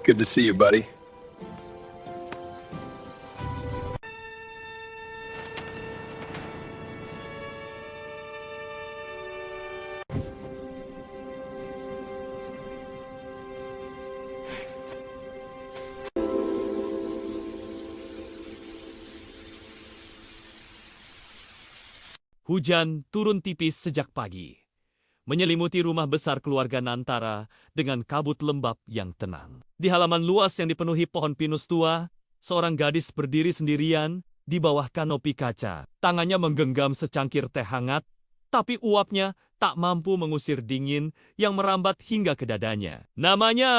Good to see you, buddy. Hujan turun tipis sejak pagi, menyelimuti rumah besar keluarga Nantara dengan kabut lembab yang tenang. Di halaman luas yang dipenuhi pohon pinus tua, seorang gadis berdiri sendirian di bawah kanopi kaca. Tangannya menggenggam secangkir teh hangat, tapi uapnya tak mampu mengusir dingin yang merambat hingga ke dadanya. Namanya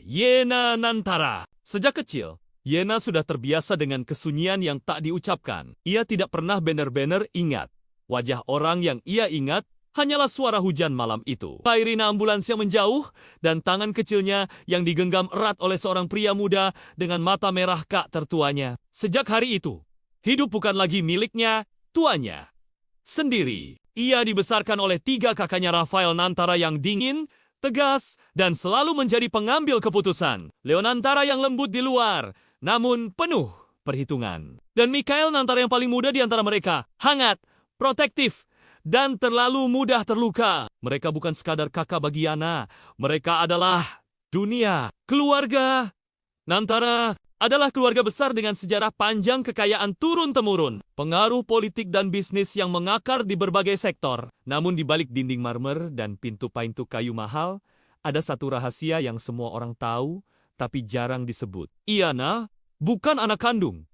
Yena Nantara. Sejak kecil, Yena sudah terbiasa dengan kesunyian yang tak diucapkan. Ia tidak pernah benar-benar ingat. Wajah orang yang ia ingat hanyalah suara hujan malam itu. Sirine ambulans yang menjauh dan tangan kecilnya yang digenggam erat oleh seorang pria muda dengan mata merah kak tertuanya. Sejak hari itu, hidup bukan lagi miliknya, tuanya sendiri. Ia dibesarkan oleh 3 kakaknya Rafael Nantara yang dingin, tegas, dan selalu menjadi pengambil keputusan. Leo Nantara yang lembut di luar, namun penuh perhitungan. Dan Mikhail Nantara yang paling muda di antara mereka, hangat, protektif, dan terlalu mudah terluka. Mereka bukan sekadar kakak bagi Yana. Mereka adalah dunia. Keluarga Nantara adalah keluarga besar dengan sejarah panjang kekayaan turun-temurun. Pengaruh politik dan bisnis yang mengakar di berbagai sektor. Namun di balik dinding marmer dan pintu-pintu kayu mahal, ada satu rahasia yang semua orang tahu, tapi jarang disebut. Yana bukan anak kandung.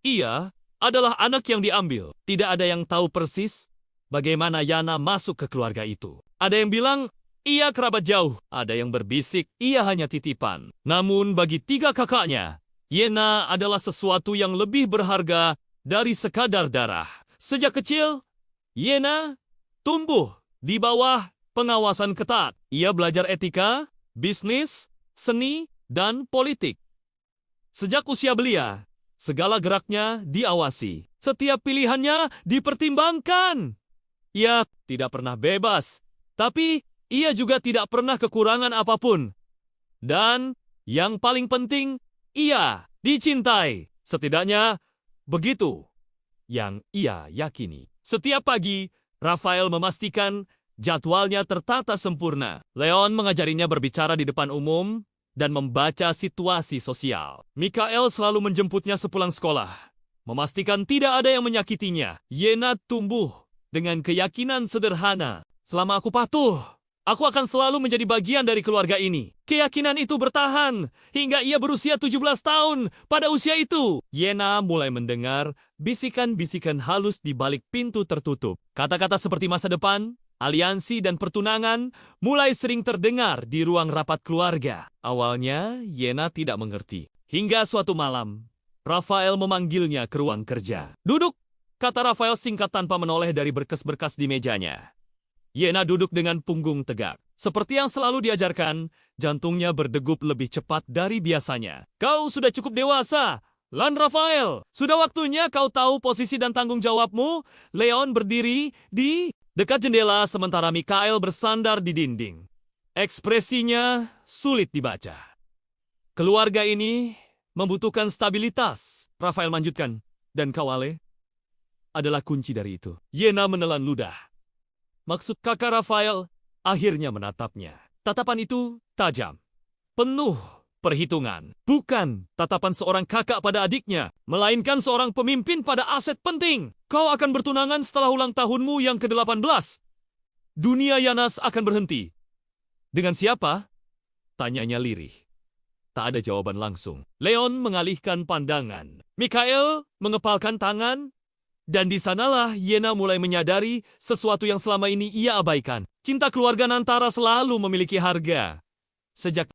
Ia adalah anak yang diambil. Tidak ada yang tahu persis bagaimana Yana masuk ke keluarga itu. Ada yang bilang ia kerabat jauh. Ada yang berbisik ia hanya titipan. Namun bagi 3 kakaknya, Yana adalah sesuatu yang lebih berharga dari sekadar darah. Sejak kecil, Yana tumbuh di bawah pengawasan ketat. Ia belajar etika, bisnis, seni, dan politik. Sejak usia belia, segala geraknya diawasi. Setiap pilihannya dipertimbangkan. Ia tidak pernah bebas, tapi ia juga tidak pernah kekurangan apapun. Dan yang paling penting, ia dicintai. Setidaknya begitu yang ia yakini. Setiap pagi, Rafael memastikan jadwalnya tertata sempurna. Leon mengajarinya berbicara di depan umum dan membaca situasi sosial. Mikhail selalu menjemputnya sepulang sekolah, memastikan tidak ada yang menyakitinya. Yena tumbuh dengan keyakinan sederhana. Selama aku patuh, aku akan selalu menjadi bagian dari keluarga ini. Keyakinan itu bertahan hingga ia berusia 17 tahun. Pada usia itu, Yena mulai mendengar bisikan-bisikan halus di balik pintu tertutup. Kata-kata seperti masa depan, aliansi, dan pertunangan mulai sering terdengar di ruang rapat keluarga. Awalnya, Yena tidak mengerti. Hingga suatu malam, Rafael memanggilnya ke ruang kerja. "Duduk," kata Rafael singkat tanpa menoleh dari berkas-berkas di mejanya. Yena duduk dengan punggung tegak. Seperti yang selalu diajarkan, jantungnya berdegup lebih cepat dari biasanya. "Kau sudah cukup dewasa, Lan Rafael. Sudah waktunya kau tahu posisi dan tanggung jawabmu." Leon berdiri di dekat jendela sementara Mikhail bersandar di dinding. Ekspresinya sulit dibaca. "Keluarga ini membutuhkan stabilitas," Rafael lanjutkan. "Dan kau, Ale, adalah kunci dari itu." Yena menelan ludah. Maksud kakak Rafael akhirnya menatapnya. Tatapan itu tajam, penuh perhitungan. Bukan tatapan seorang kakak pada adiknya, melainkan seorang pemimpin pada aset penting. "Kau akan bertunangan setelah ulang tahunmu yang ke-18. Dunia Yanas akan berhenti." "Dengan siapa?" tanyanya lirih. Tak ada jawaban langsung. Leon mengalihkan pandangan. Mikhail mengepalkan tangan. Dan di sanalah Yena mulai menyadari sesuatu yang selama ini ia abaikan. Cinta keluarga Nantara selalu memiliki harga. Sejak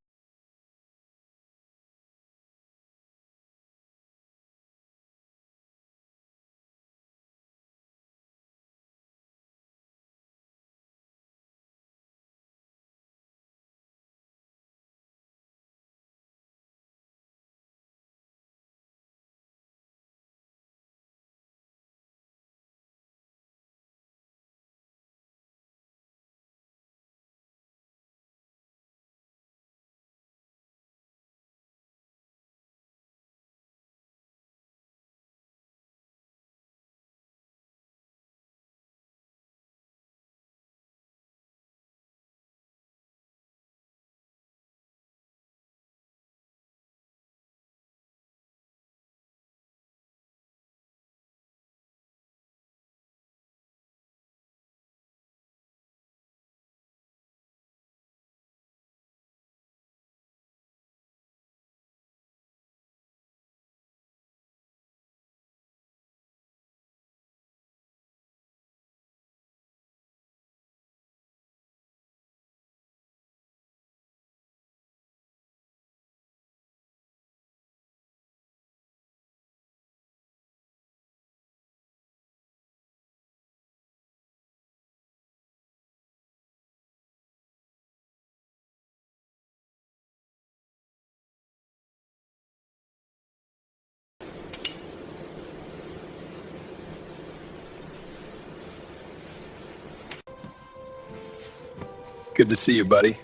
Good to see you, buddy.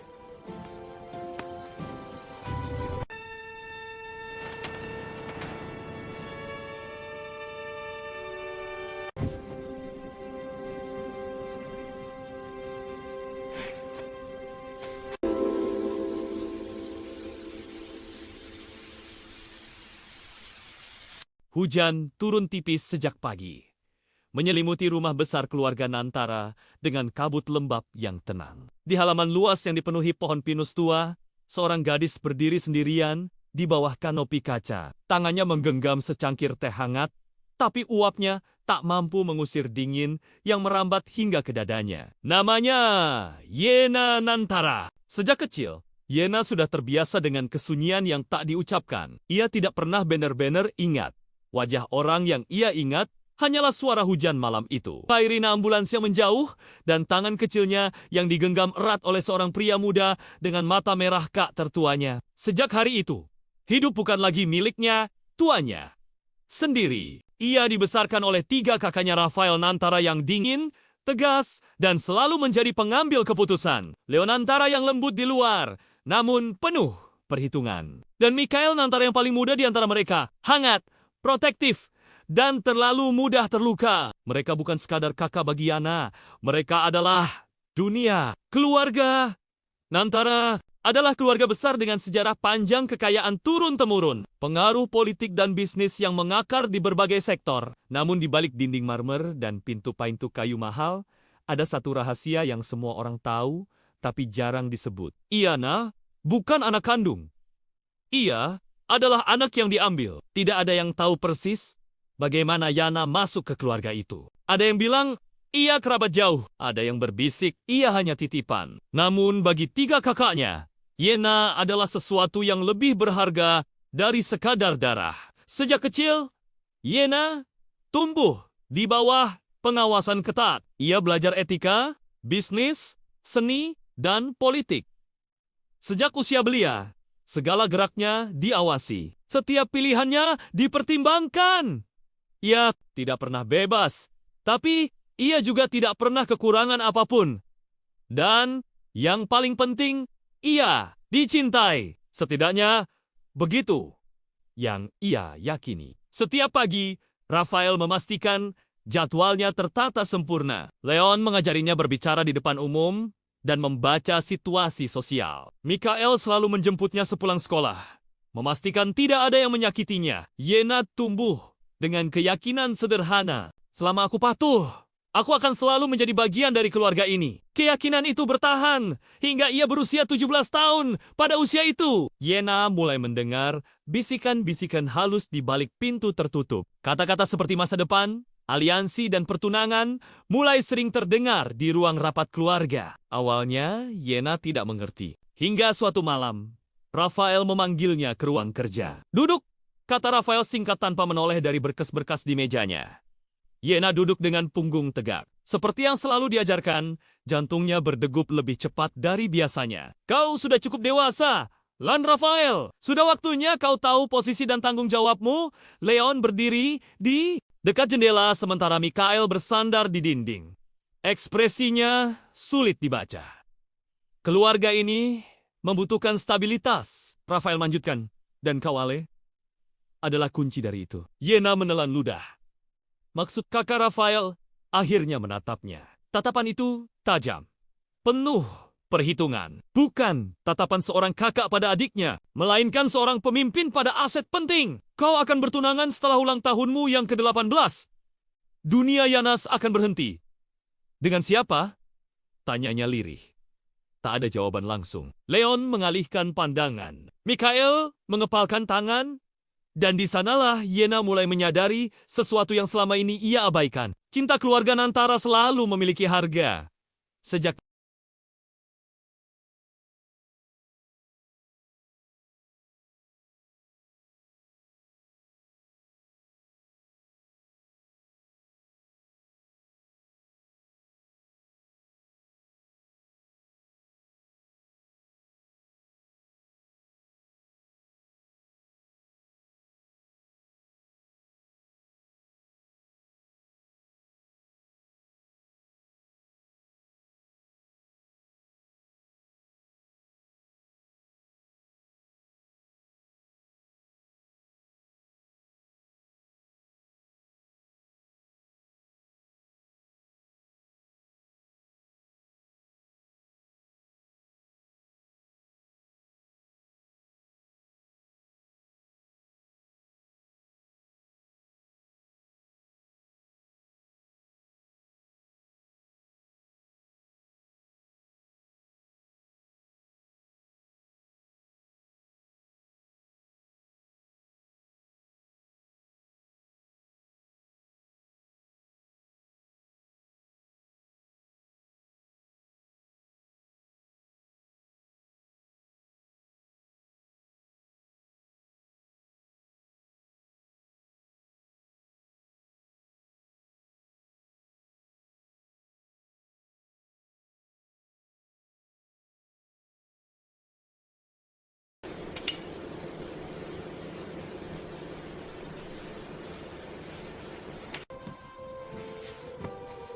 Hujan turun tipis sejak pagi, menyelimuti rumah besar keluarga Nantara dengan kabut lembab yang tenang. Di halaman luas yang dipenuhi pohon pinus tua, seorang gadis berdiri sendirian di bawah kanopi kaca. Tangannya menggenggam secangkir teh hangat, tapi uapnya tak mampu mengusir dingin yang merambat hingga ke dadanya. Namanya Yena Nantara. Sejak kecil, Yena sudah terbiasa dengan kesunyian yang tak diucapkan. Ia tidak pernah benar-benar ingat. Wajah orang yang ia ingat hanyalah suara hujan malam itu. Sirine ambulans yang menjauh dan tangan kecilnya yang digenggam erat oleh seorang pria muda dengan mata merah kak tertuanya. Sejak hari itu, hidup bukan lagi miliknya, tuanya sendiri. Ia dibesarkan oleh 3 kakaknya Rafael Nantara yang dingin, tegas, dan selalu menjadi pengambil keputusan. Leo Nantara yang lembut di luar, namun penuh perhitungan. Dan Mikhail Nantara yang paling muda di antara mereka, hangat, protektif, dan terlalu mudah terluka. Mereka bukan sekadar kakak bagi Yana. Mereka adalah dunia. Keluarga Nantara adalah keluarga besar dengan sejarah panjang kekayaan turun-temurun. Pengaruh politik dan bisnis yang mengakar di berbagai sektor. Namun di balik dinding marmer dan pintu-pintu kayu mahal, ada satu rahasia yang semua orang tahu, tapi jarang disebut. Yana bukan anak kandung. Ia adalah anak yang diambil. Tidak ada yang tahu persis bagaimana Yana masuk ke keluarga itu. Ada yang bilang ia kerabat jauh. Ada yang berbisik ia hanya titipan. Namun bagi 3 kakaknya, Yana adalah sesuatu yang lebih berharga dari sekadar darah. Sejak kecil, Yana tumbuh di bawah pengawasan ketat. Ia belajar etika, bisnis, seni, dan politik. Sejak usia belia, segala geraknya diawasi. Setiap pilihannya dipertimbangkan. Ia tidak pernah bebas, tapi ia juga tidak pernah kekurangan apapun. Dan yang paling penting, ia dicintai. Setidaknya begitu yang ia yakini. Setiap pagi, Rafael memastikan jadwalnya tertata sempurna. Leon mengajarinya berbicara di depan umum dan membaca situasi sosial. Mikhail selalu menjemputnya sepulang sekolah, memastikan tidak ada yang menyakitinya. Yena tumbuh dengan keyakinan sederhana. Selama aku patuh, aku akan selalu menjadi bagian dari keluarga ini. Keyakinan itu bertahan hingga ia berusia 17 tahun. Pada usia itu, Yena mulai mendengar bisikan-bisikan halus di balik pintu tertutup. Kata-kata seperti masa depan, aliansi, dan pertunangan mulai sering terdengar di ruang rapat keluarga. Awalnya, Yena tidak mengerti. Hingga suatu malam, Rafael memanggilnya ke ruang kerja. "Duduk," kata Rafael singkat tanpa menoleh dari berkas-berkas di mejanya. Yena duduk dengan punggung tegak. Seperti yang selalu diajarkan, jantungnya berdegup lebih cepat dari biasanya. "Kau sudah cukup dewasa, Lan Rafael. Sudah waktunya kau tahu posisi dan tanggung jawabmu." Leon berdiri di dekat jendela sementara Mikhail bersandar di dinding. Ekspresinya sulit dibaca. "Keluarga ini membutuhkan stabilitas," Rafael lanjutkan. "Dan kau, Ale, adalah kunci dari itu." Yena menelan ludah. Maksud kakak Rafael akhirnya menatapnya. Tatapan itu tajam, penuh perhitungan. Bukan tatapan seorang kakak pada adiknya, melainkan seorang pemimpin pada aset penting. "Kau akan bertunangan setelah ulang tahunmu yang ke-18. Dunia Yanas akan berhenti." "Dengan siapa?" tanyanya lirih. Tak ada jawaban langsung. Leon mengalihkan pandangan. Mikhail mengepalkan tangan. Dan di sanalah Yena mulai menyadari sesuatu yang selama ini ia abaikan. Cinta keluarga Nantara selalu memiliki harga. Sejak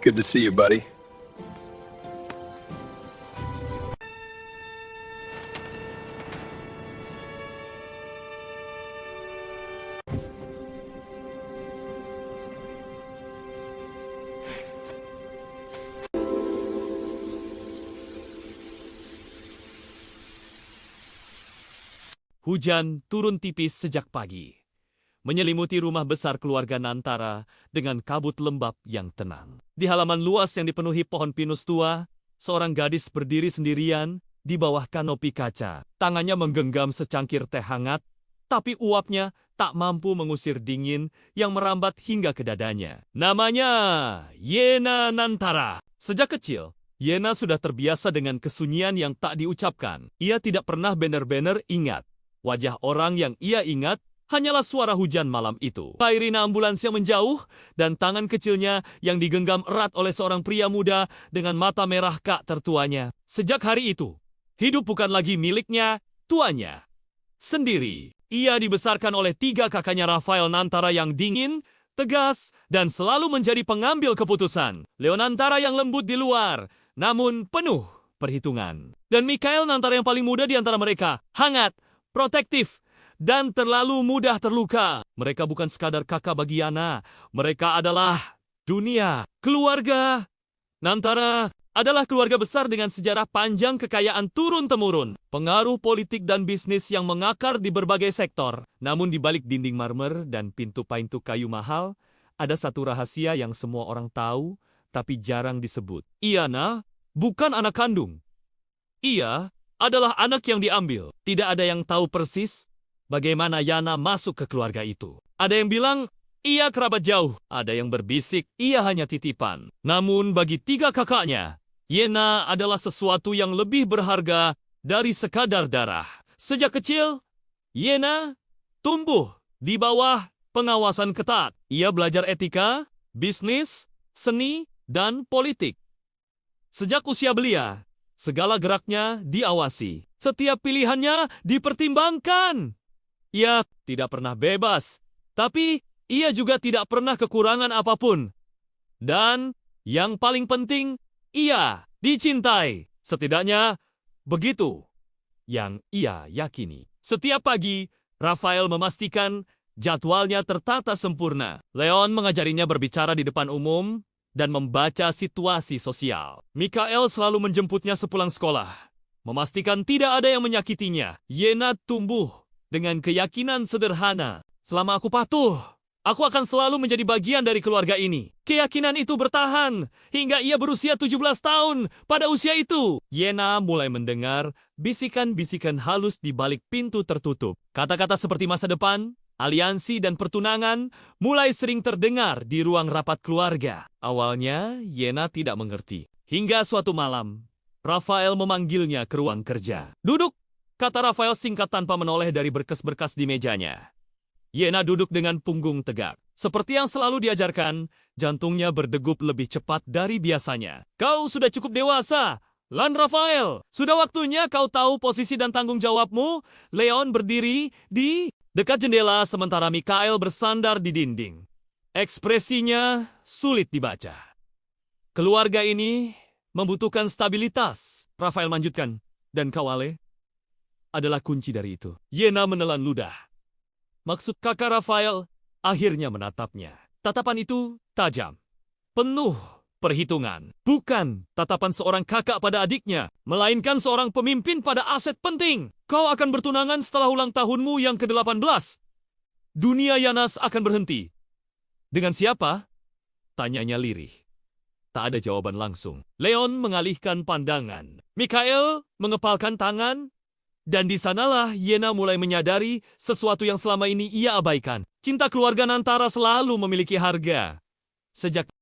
Good to see you, buddy. Hujan turun tipis sejak pagi, menyelimuti rumah besar keluarga Nantara dengan kabut lembab yang tenang. Di halaman luas yang dipenuhi pohon pinus tua, seorang gadis berdiri sendirian di bawah kanopi kaca. Tangannya menggenggam secangkir teh hangat, tapi uapnya tak mampu mengusir dingin yang merambat hingga ke dadanya. Namanya Yena Nantara. Sejak kecil, Yena sudah terbiasa dengan kesunyian yang tak diucapkan. Ia tidak pernah benar-benar ingat. Wajah orang yang ia ingat hanyalah suara hujan malam itu. Sirine ambulans yang menjauh dan tangan kecilnya yang digenggam erat oleh seorang pria muda dengan mata merah kak tertuanya. Sejak hari itu, hidup bukan lagi miliknya, tuanya sendiri. Ia dibesarkan oleh 3 kakaknya Rafael Nantara yang dingin, tegas, dan selalu menjadi pengambil keputusan. Leo Nantara yang lembut di luar, namun penuh perhitungan. Dan Mikhail Nantara yang paling muda di antara mereka, hangat, protektif, dan terlalu mudah terluka. Mereka bukan sekadar kakak bagi Yana. Mereka adalah dunia. Keluarga Nantara adalah keluarga besar dengan sejarah panjang kekayaan turun-temurun. Pengaruh politik dan bisnis yang mengakar di berbagai sektor. Namun di balik dinding marmer dan pintu-pintu kayu mahal, ada satu rahasia yang semua orang tahu, tapi jarang disebut. Yana bukan anak kandung. Ia adalah anak yang diambil. Tidak ada yang tahu persis bagaimana Yana masuk ke keluarga itu. Ada yang bilang ia kerabat jauh. Ada yang berbisik ia hanya titipan. Namun bagi 3 kakaknya, Yana adalah sesuatu yang lebih berharga dari sekadar darah. Sejak kecil, Yana tumbuh di bawah pengawasan ketat. Ia belajar etika, bisnis, seni, dan politik. Sejak usia belia, segala geraknya diawasi. Setiap pilihannya dipertimbangkan. Ia tidak pernah bebas, tapi ia juga tidak pernah kekurangan apapun. Dan yang paling penting, ia dicintai. Setidaknya begitu yang ia yakini. Setiap pagi, Rafael memastikan jadwalnya tertata sempurna. Leon mengajarinya berbicara di depan umum dan membaca situasi sosial. Mikhail selalu menjemputnya sepulang sekolah, memastikan tidak ada yang menyakitinya. Yena tumbuh dengan keyakinan sederhana. Selama aku patuh, aku akan selalu menjadi bagian dari keluarga ini. Keyakinan itu bertahan hingga ia berusia 17 tahun. Pada usia itu, Yena mulai mendengar bisikan-bisikan halus di balik pintu tertutup. Kata-kata seperti masa depan, aliansi, dan pertunangan mulai sering terdengar di ruang rapat keluarga. Awalnya, Yena tidak mengerti. Hingga suatu malam, Rafael memanggilnya ke ruang kerja. "Duduk," kata Rafael singkat tanpa menoleh dari berkas-berkas di mejanya. Yena duduk dengan punggung tegak. Seperti yang selalu diajarkan, jantungnya berdegup lebih cepat dari biasanya. "Kau sudah cukup dewasa, Lan Rafael. Sudah waktunya kau tahu posisi dan tanggung jawabmu." Leon berdiri di dekat jendela sementara Mikhail bersandar di dinding. Ekspresinya sulit dibaca. "Keluarga ini membutuhkan stabilitas," Rafael lanjutkan. "Dan kau, Ale, adalah kunci dari itu." Yena menelan ludah. Maksud kakak Rafael akhirnya menatapnya. Tatapan itu tajam, penuh perhitungan. Bukan tatapan seorang kakak pada adiknya, melainkan seorang pemimpin pada aset penting. "Kau akan bertunangan setelah ulang tahunmu yang ke-18. Dunia Yanas akan berhenti." "Dengan siapa?" tanyanya lirih. Tak ada jawaban langsung. Leon mengalihkan pandangan. Mikhail mengepalkan tangan. Dan di sanalah Yena mulai menyadari sesuatu yang selama ini ia abaikan. Cinta keluarga Nantara selalu memiliki harga. Sejak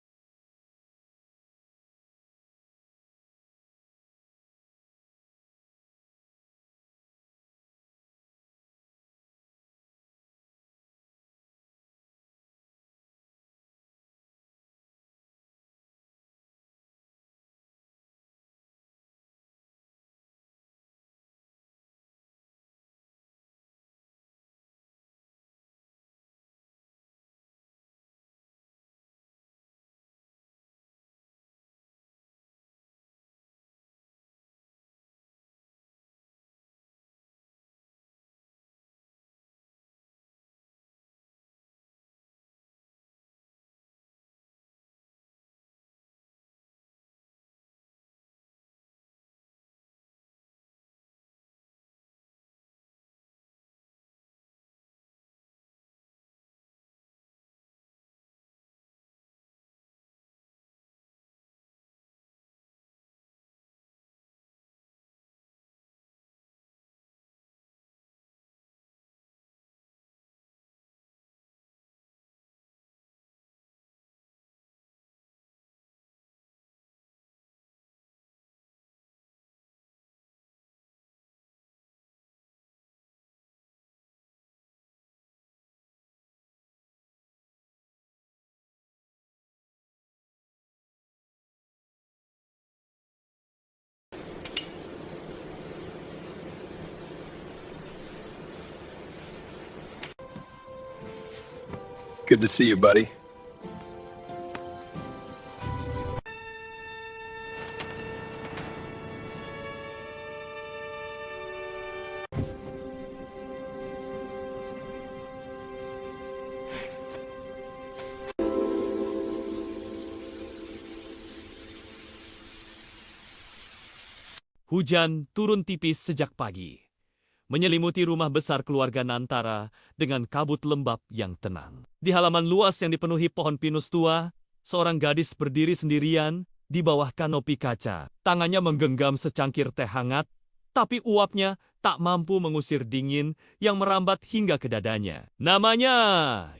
Good to see you, buddy. Hujan turun tipis sejak pagi, menyelimuti rumah besar keluarga Nantara dengan kabut lembab yang tenang. Di halaman luas yang dipenuhi pohon pinus tua, seorang gadis berdiri sendirian di bawah kanopi kaca. Tangannya menggenggam secangkir teh hangat, tapi uapnya tak mampu mengusir dingin yang merambat hingga ke dadanya. Namanya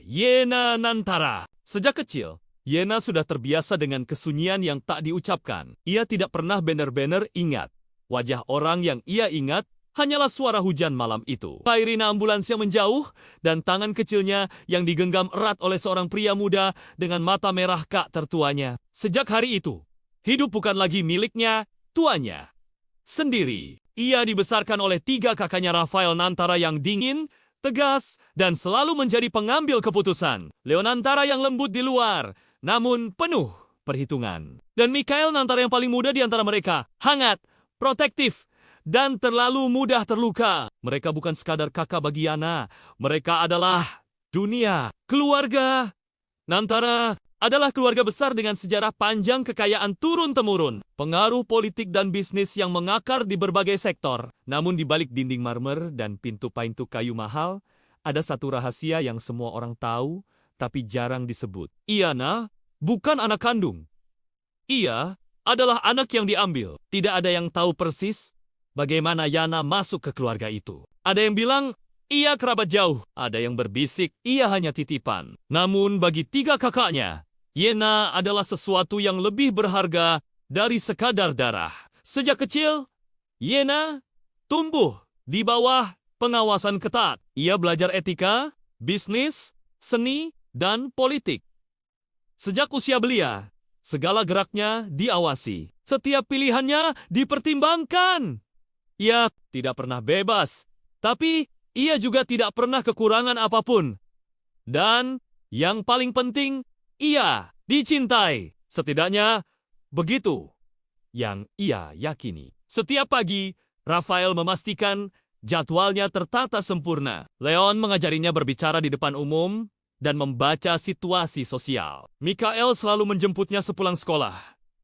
Yena Nantara. Sejak kecil, Yena sudah terbiasa dengan kesunyian yang tak diucapkan. Ia tidak pernah benar-benar ingat. Wajah orang yang ia ingat hanyalah suara hujan malam itu. Sirine ambulans yang menjauh dan tangan kecilnya yang digenggam erat oleh seorang pria muda dengan mata merah kak tertuanya. Sejak hari itu, hidup bukan lagi miliknya, tuanya sendiri. Ia dibesarkan oleh 3 kakaknya Rafael Nantara yang dingin, tegas, dan selalu menjadi pengambil keputusan. Leo Nantara yang lembut di luar, namun penuh perhitungan. Dan Mikhail Nantara yang paling muda di antara mereka, hangat, protektif, dan terlalu mudah terluka. Mereka bukan sekadar kakak bagi Yana. Mereka adalah dunia. Keluarga Nantara adalah keluarga besar dengan sejarah panjang kekayaan turun-temurun. Pengaruh politik dan bisnis yang mengakar di berbagai sektor. Namun di balik dinding marmer dan pintu-pintu kayu mahal, ada satu rahasia yang semua orang tahu, tapi jarang disebut. Yana bukan anak kandung. Ia adalah anak yang diambil. Tidak ada yang tahu persis bagaimana Yana masuk ke keluarga itu. Ada yang bilang ia kerabat jauh. Ada yang berbisik ia hanya titipan. Namun bagi 3 kakaknya, Yana adalah sesuatu yang lebih berharga dari sekadar darah. Sejak kecil, Yana tumbuh di bawah pengawasan ketat. Ia belajar etika, bisnis, seni, dan politik. Sejak usia belia, segala geraknya diawasi. Setiap pilihannya dipertimbangkan. Ia tidak pernah bebas, tapi ia juga tidak pernah kekurangan apapun. Dan yang paling penting, ia dicintai. Setidaknya begitu yang ia yakini. Setiap pagi, Rafael memastikan jadwalnya tertata sempurna. Leon mengajarinya berbicara di depan umum dan membaca situasi sosial. Mikhail selalu menjemputnya sepulang sekolah,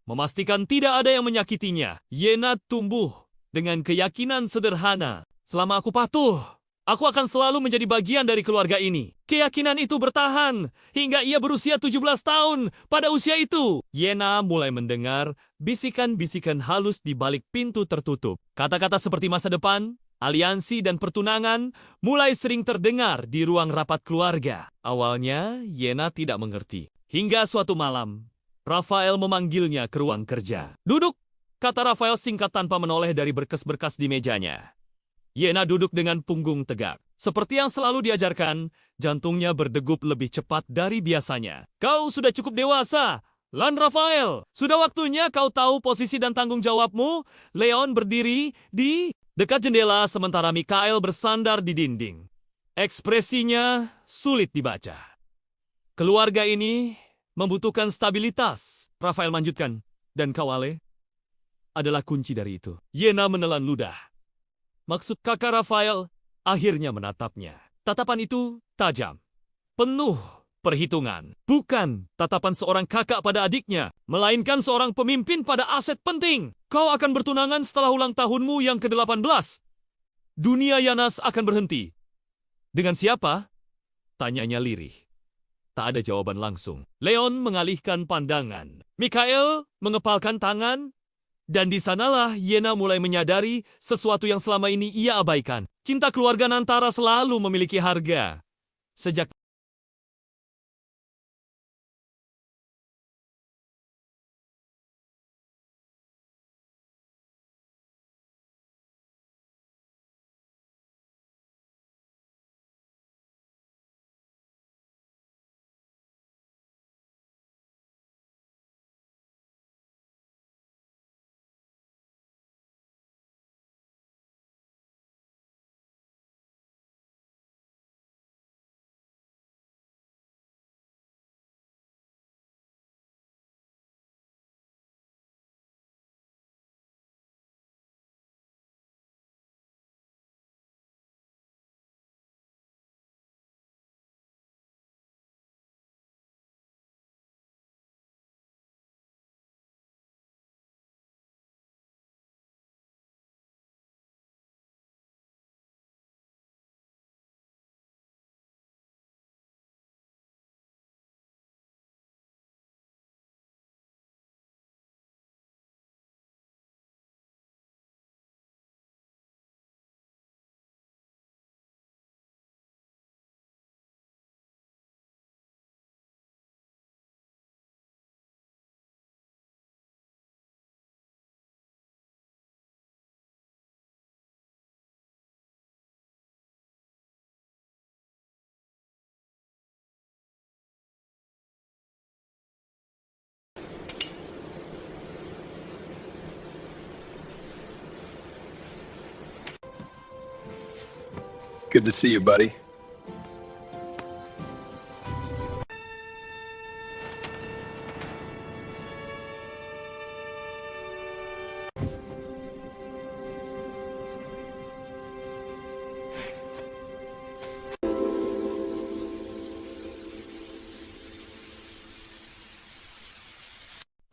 memastikan tidak ada yang menyakitinya. Yena tumbuh dengan keyakinan sederhana. Selama aku patuh, aku akan selalu menjadi bagian dari keluarga ini. Keyakinan itu bertahan hingga ia berusia 17 tahun. Pada usia itu, Yena mulai mendengar bisikan-bisikan halus di balik pintu tertutup. Kata-kata seperti masa depan, aliansi, dan pertunangan mulai sering terdengar di ruang rapat keluarga. Awalnya, Yena tidak mengerti. Hingga suatu malam, Rafael memanggilnya ke ruang kerja. "Duduk," kata Rafael singkat tanpa menoleh dari berkas-berkas di mejanya. Yena duduk dengan punggung tegak. Seperti yang selalu diajarkan, jantungnya berdegup lebih cepat dari biasanya. "Kau sudah cukup dewasa, Lan Rafael. Sudah waktunya kau tahu posisi dan tanggung jawabmu." Leon berdiri di dekat jendela sementara Mikhail bersandar di dinding. Ekspresinya sulit dibaca. "Keluarga ini membutuhkan stabilitas," Rafael lanjutkan. "Dan kau, Ale, adalah kunci dari itu." Yena menelan ludah. Maksud kakak Rafael akhirnya menatapnya. Tatapan itu tajam, penuh perhitungan. Bukan tatapan seorang kakak pada adiknya, melainkan seorang pemimpin pada aset penting. "Kau akan bertunangan setelah ulang tahunmu yang ke-18. Dunia Yanas akan berhenti." "Dengan siapa?" tanyanya lirih. Tak ada jawaban langsung. Leon mengalihkan pandangan. Mikhail mengepalkan tangan. Dan di sanalah Yena mulai menyadari sesuatu yang selama ini ia abaikan. Cinta keluarga Nantara selalu memiliki harga. Sejak Good to see you, buddy.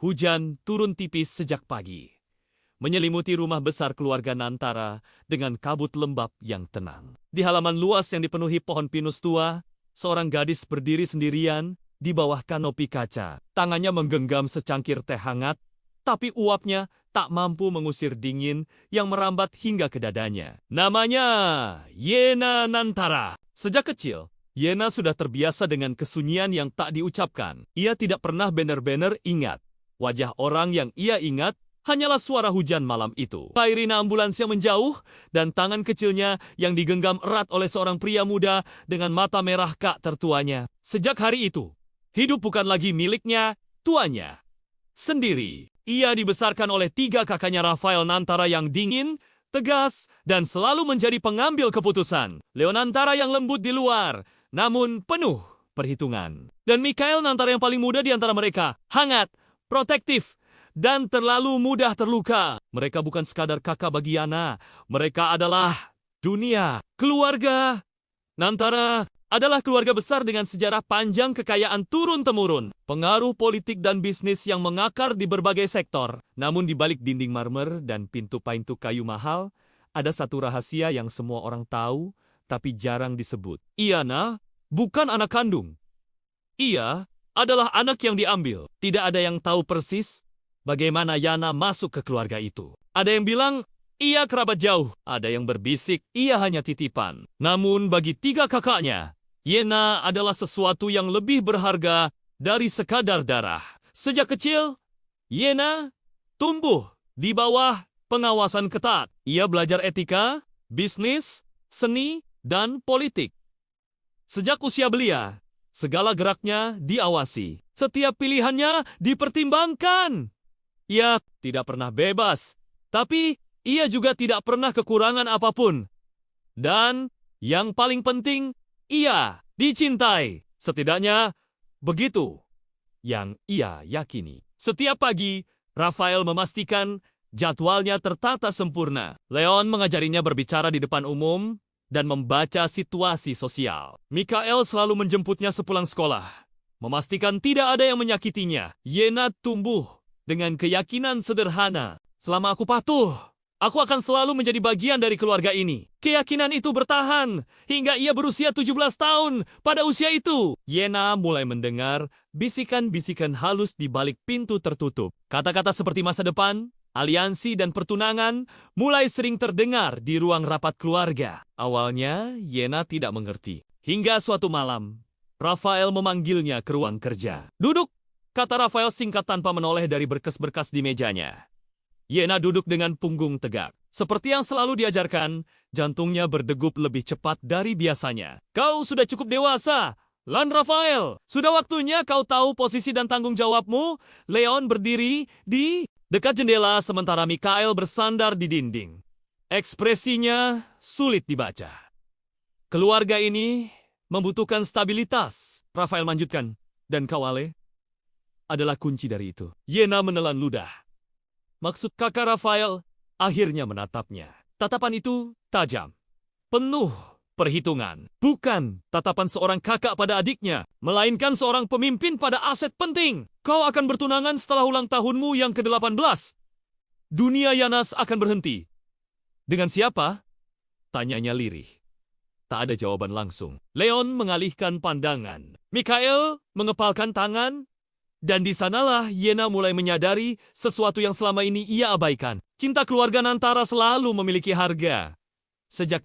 Hujan turun tipis sejak pagi, menyelimuti rumah besar keluarga Nantara dengan kabut lembab yang tenang. Di halaman luas yang dipenuhi pohon pinus tua, seorang gadis berdiri sendirian di bawah kanopi kaca. Tangannya menggenggam secangkir teh hangat, tapi uapnya tak mampu mengusir dingin yang merambat hingga ke dadanya. Namanya Yena Nantara. Sejak kecil, Yena sudah terbiasa dengan kesunyian yang tak diucapkan. Ia tidak pernah benar-benar ingat. Wajah orang yang ia ingat hanyalah suara hujan malam itu. Sirine ambulans yang menjauh dan tangan kecilnya yang digenggam erat oleh seorang pria muda dengan mata merah kak tertuanya. Sejak hari itu, hidup bukan lagi miliknya, tuannya sendiri. Ia dibesarkan oleh 3 kakaknya Rafael Nantara yang dingin, tegas, dan selalu menjadi pengambil keputusan. Leo Nantara yang lembut di luar, namun penuh perhitungan. Dan Mikhail Nantara yang paling muda di antara mereka, hangat, protektif, dan terlalu mudah terluka. Mereka bukan sekadar kakak bagi Yana. Mereka adalah dunia. Keluarga Nantara adalah keluarga besar dengan sejarah panjang kekayaan turun-temurun. Pengaruh politik dan bisnis yang mengakar di berbagai sektor. Namun di balik dinding marmer dan pintu-pintu kayu mahal, ada satu rahasia yang semua orang tahu, tapi jarang disebut. Yana bukan anak kandung. Ia adalah anak yang diambil. Tidak ada yang tahu persis bagaimana Yana masuk ke keluarga itu. Ada yang bilang ia kerabat jauh. Ada yang berbisik ia hanya titipan. Namun bagi 3 kakaknya, Yana adalah sesuatu yang lebih berharga dari sekadar darah. Sejak kecil, Yana tumbuh di bawah pengawasan ketat. Ia belajar etika, bisnis, seni, dan politik. Sejak usia belia, segala geraknya diawasi. Setiap pilihannya dipertimbangkan. Ia tidak pernah bebas, tapi ia juga tidak pernah kekurangan apapun. Dan yang paling penting, ia dicintai. Setidaknya begitu yang ia yakini. Setiap pagi, Rafael memastikan jadwalnya tertata sempurna. Leon mengajarinya berbicara di depan umum dan membaca situasi sosial. Mikhail selalu menjemputnya sepulang sekolah, memastikan tidak ada yang menyakitinya. Yena tumbuh dengan keyakinan sederhana. Selama aku patuh, aku akan selalu menjadi bagian dari keluarga ini. Keyakinan itu bertahan hingga ia berusia 17 tahun. Pada usia itu, Yena mulai mendengar bisikan-bisikan halus di balik pintu tertutup. Kata-kata seperti masa depan, aliansi, dan pertunangan mulai sering terdengar di ruang rapat keluarga. Awalnya, Yena tidak mengerti. Hingga suatu malam, Rafael memanggilnya ke ruang kerja. "Duduk," kata Rafael singkat tanpa menoleh dari berkas-berkas di mejanya. Yena duduk dengan punggung tegak. Seperti yang selalu diajarkan, jantungnya berdegup lebih cepat dari biasanya. "Kau sudah cukup dewasa, Lan Rafael. Sudah waktunya kau tahu posisi dan tanggung jawabmu." Leon berdiri di dekat jendela sementara Mikhail bersandar di dinding. Ekspresinya sulit dibaca. "Keluarga ini membutuhkan stabilitas," Rafael lanjutkan. "Dan kau, Ale, adalah kunci dari itu." Yena menelan ludah. Maksud kakak Rafael akhirnya menatapnya. Tatapan itu tajam, penuh perhitungan. Bukan tatapan seorang kakak pada adiknya, melainkan seorang pemimpin pada aset penting. "Kau akan bertunangan setelah ulang tahunmu yang ke-18. Dunia Yanas akan berhenti." "Dengan siapa?" tanyanya lirih. Tak ada jawaban langsung. Leon mengalihkan pandangan. Mikhail mengepalkan tangan. Dan di sanalah Yena mulai menyadari sesuatu yang selama ini ia abaikan. Cinta keluarga Nantara selalu memiliki harga. Sejak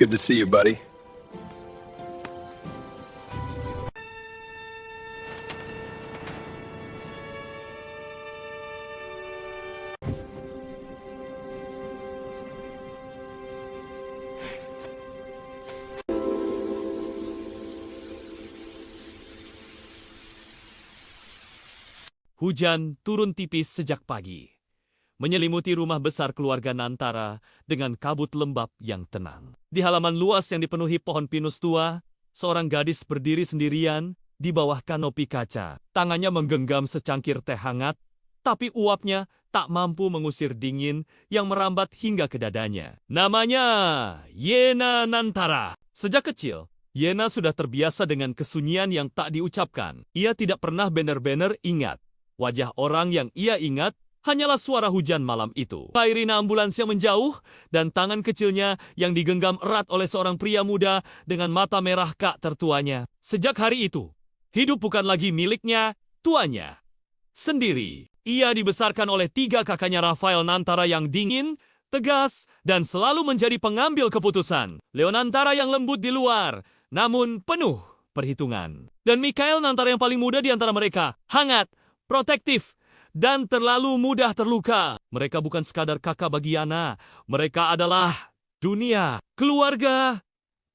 Good to see you, buddy. Hujan turun tipis sejak pagi, menyelimuti rumah besar keluarga Nantara dengan kabut lembab yang tenang. Di halaman luas yang dipenuhi pohon pinus tua, seorang gadis berdiri sendirian di bawah kanopi kaca. Tangannya menggenggam secangkir teh hangat, tapi uapnya tak mampu mengusir dingin yang merambat hingga ke dadanya. Namanya Yena Nantara. Sejak kecil, Yena sudah terbiasa dengan kesunyian yang tak diucapkan. Ia tidak pernah benar-benar ingat. Wajah orang yang ia ingat hanyalah suara hujan malam itu. Sirine ambulans yang menjauh dan tangan kecilnya yang digenggam erat oleh seorang pria muda dengan mata merah kak tertuanya. Sejak hari itu, hidup bukan lagi miliknya, tuanya sendiri. Ia dibesarkan oleh 3 kakaknya Rafael Nantara yang dingin, tegas, dan selalu menjadi pengambil keputusan. Leo Nantara yang lembut di luar, namun penuh perhitungan. Dan Mikhail Nantara yang paling muda di antara mereka, hangat, protektif, dan terlalu mudah terluka. Mereka bukan sekadar kakak bagi Yana. Mereka adalah dunia. Keluarga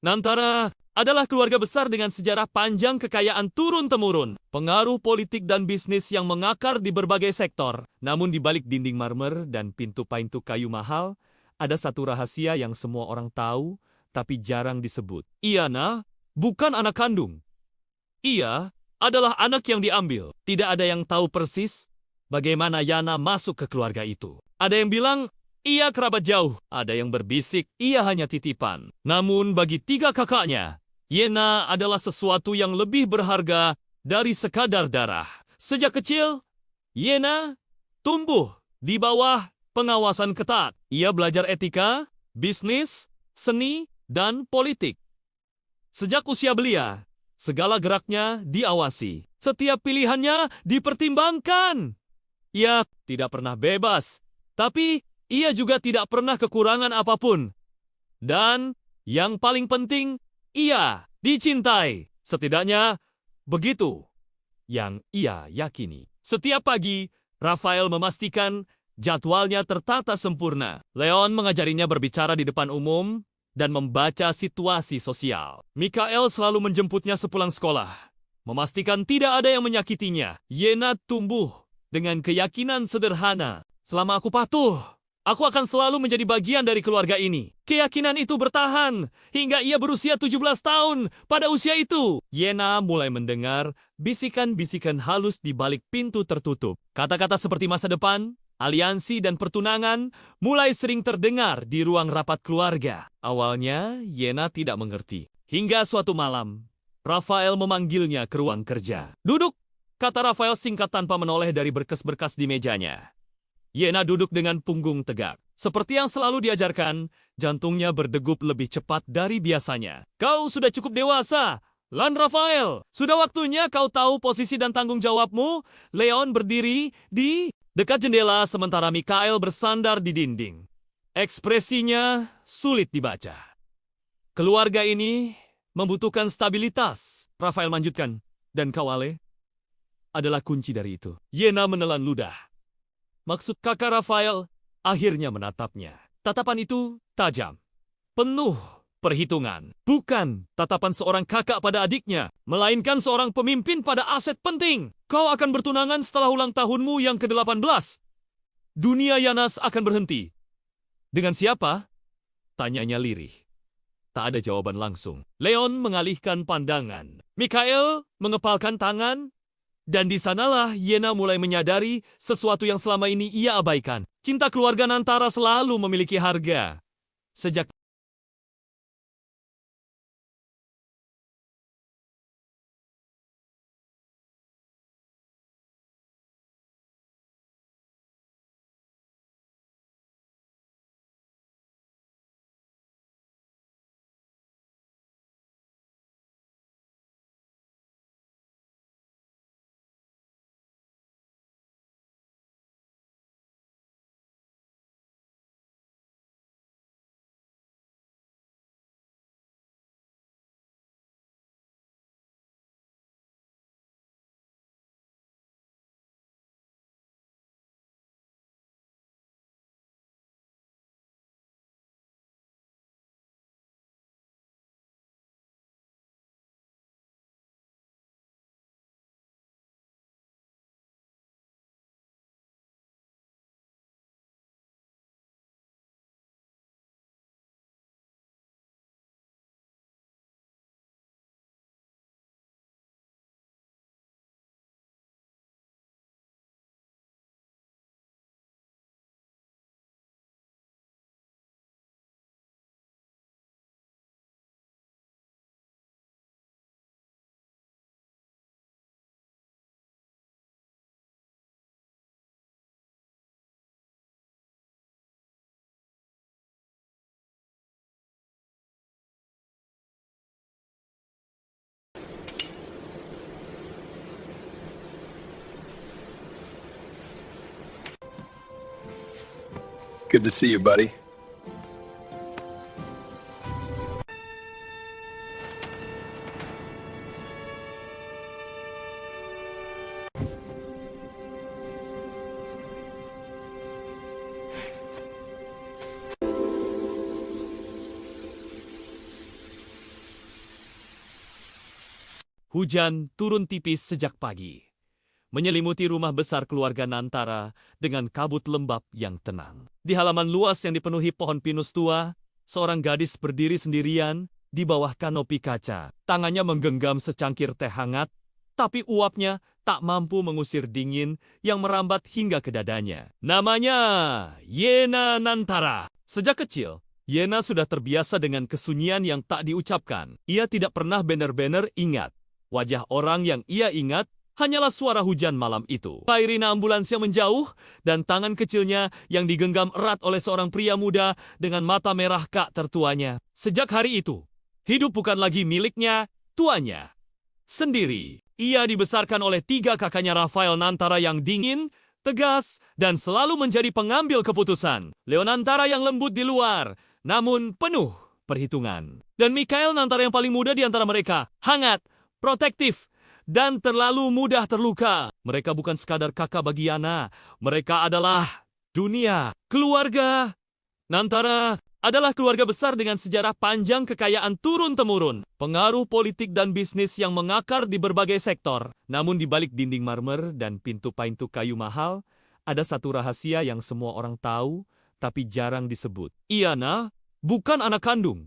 Nantara adalah keluarga besar dengan sejarah panjang kekayaan turun-temurun. Pengaruh politik dan bisnis yang mengakar di berbagai sektor. Namun di balik dinding marmer dan pintu-pintu kayu mahal, ada satu rahasia yang semua orang tahu, tapi jarang disebut. Yana bukan anak kandung. Ia adalah anak yang diambil. Tidak ada yang tahu persis bagaimana Yana masuk ke keluarga itu. Ada yang bilang ia kerabat jauh. Ada yang berbisik ia hanya titipan. Namun bagi 3 kakaknya, Yana adalah sesuatu yang lebih berharga dari sekadar darah. Sejak kecil, Yana tumbuh di bawah pengawasan ketat. Ia belajar etika, bisnis, seni, dan politik. Sejak usia belia, segala geraknya diawasi. Setiap pilihannya dipertimbangkan. Ia tidak pernah bebas, tapi ia juga tidak pernah kekurangan apapun. Dan yang paling penting, ia dicintai. Setidaknya begitu yang ia yakini. Setiap pagi, Rafael memastikan jadwalnya tertata sempurna. Leon mengajarinya berbicara di depan umum dan membaca situasi sosial. Mikhail selalu menjemputnya sepulang sekolah, memastikan tidak ada yang menyakitinya. Yena tumbuh dengan keyakinan sederhana. Selama aku patuh, aku akan selalu menjadi bagian dari keluarga ini. Keyakinan itu bertahan hingga ia berusia 17 tahun. Pada usia itu, Yena mulai mendengar bisikan-bisikan halus di balik pintu tertutup. Kata-kata seperti masa depan, aliansi, dan pertunangan mulai sering terdengar di ruang rapat keluarga. Awalnya, Yena tidak mengerti. Hingga suatu malam, Rafael memanggilnya ke ruang kerja. "Duduk," kata Rafael singkat tanpa menoleh dari berkas-berkas di mejanya. Yena duduk dengan punggung tegak. Seperti yang selalu diajarkan, jantungnya berdegup lebih cepat dari biasanya. "Kau sudah cukup dewasa, Lan Rafael. Sudah waktunya kau tahu posisi dan tanggung jawabmu." Leon berdiri di dekat jendela sementara Mikhail bersandar di dinding. Ekspresinya sulit dibaca. "Keluarga ini membutuhkan stabilitas," Rafael lanjutkan. "Dan kau, Ale, adalah kunci dari itu." Yena menelan ludah. Maksud kakak Rafael akhirnya menatapnya. Tatapan itu tajam, penuh perhitungan. Bukan tatapan seorang kakak pada adiknya, melainkan seorang pemimpin pada aset penting. "Kau akan bertunangan setelah ulang tahunmu yang ke-18. Dunia Yanas akan berhenti." "Dengan siapa?" tanyanya lirih. Tak ada jawaban langsung. Leon mengalihkan pandangan. Mikhail mengepalkan tangan. Dan di sanalah Yena mulai menyadari sesuatu yang selama ini ia abaikan. Cinta keluarga Nantara selalu memiliki harga. Sejak Good to see you, buddy. Hujan turun tipis sejak pagi, menyelimuti rumah besar keluarga Nantara dengan kabut lembab yang tenang. Di halaman luas yang dipenuhi pohon pinus tua, seorang gadis berdiri sendirian di bawah kanopi kaca. Tangannya menggenggam secangkir teh hangat, tapi uapnya tak mampu mengusir dingin yang merambat hingga ke dadanya. Namanya Yena Nantara. Sejak kecil, Yena sudah terbiasa dengan kesunyian yang tak diucapkan. Ia tidak pernah benar-benar ingat. Wajah orang yang ia ingat hanyalah suara hujan malam itu. Sirine ambulans yang menjauh dan tangan kecilnya yang digenggam erat oleh seorang pria muda dengan mata merah kak tertuanya. Sejak hari itu, hidup bukan lagi miliknya, tuanya sendiri. Ia dibesarkan oleh 3 kakaknya Rafael Nantara yang dingin, tegas, dan selalu menjadi pengambil keputusan. Leo Nantara yang lembut di luar, namun penuh perhitungan. Dan Mikhail Nantara yang paling muda di antara mereka, hangat, protektif, dan terlalu mudah terluka. Mereka bukan sekadar kakak bagi Yana. Mereka adalah dunia. Keluarga Nantara adalah keluarga besar dengan sejarah panjang kekayaan turun-temurun. Pengaruh politik dan bisnis yang mengakar di berbagai sektor. Namun di balik dinding marmer dan pintu-pintu kayu mahal, ada satu rahasia yang semua orang tahu, tapi jarang disebut. Yana bukan anak kandung.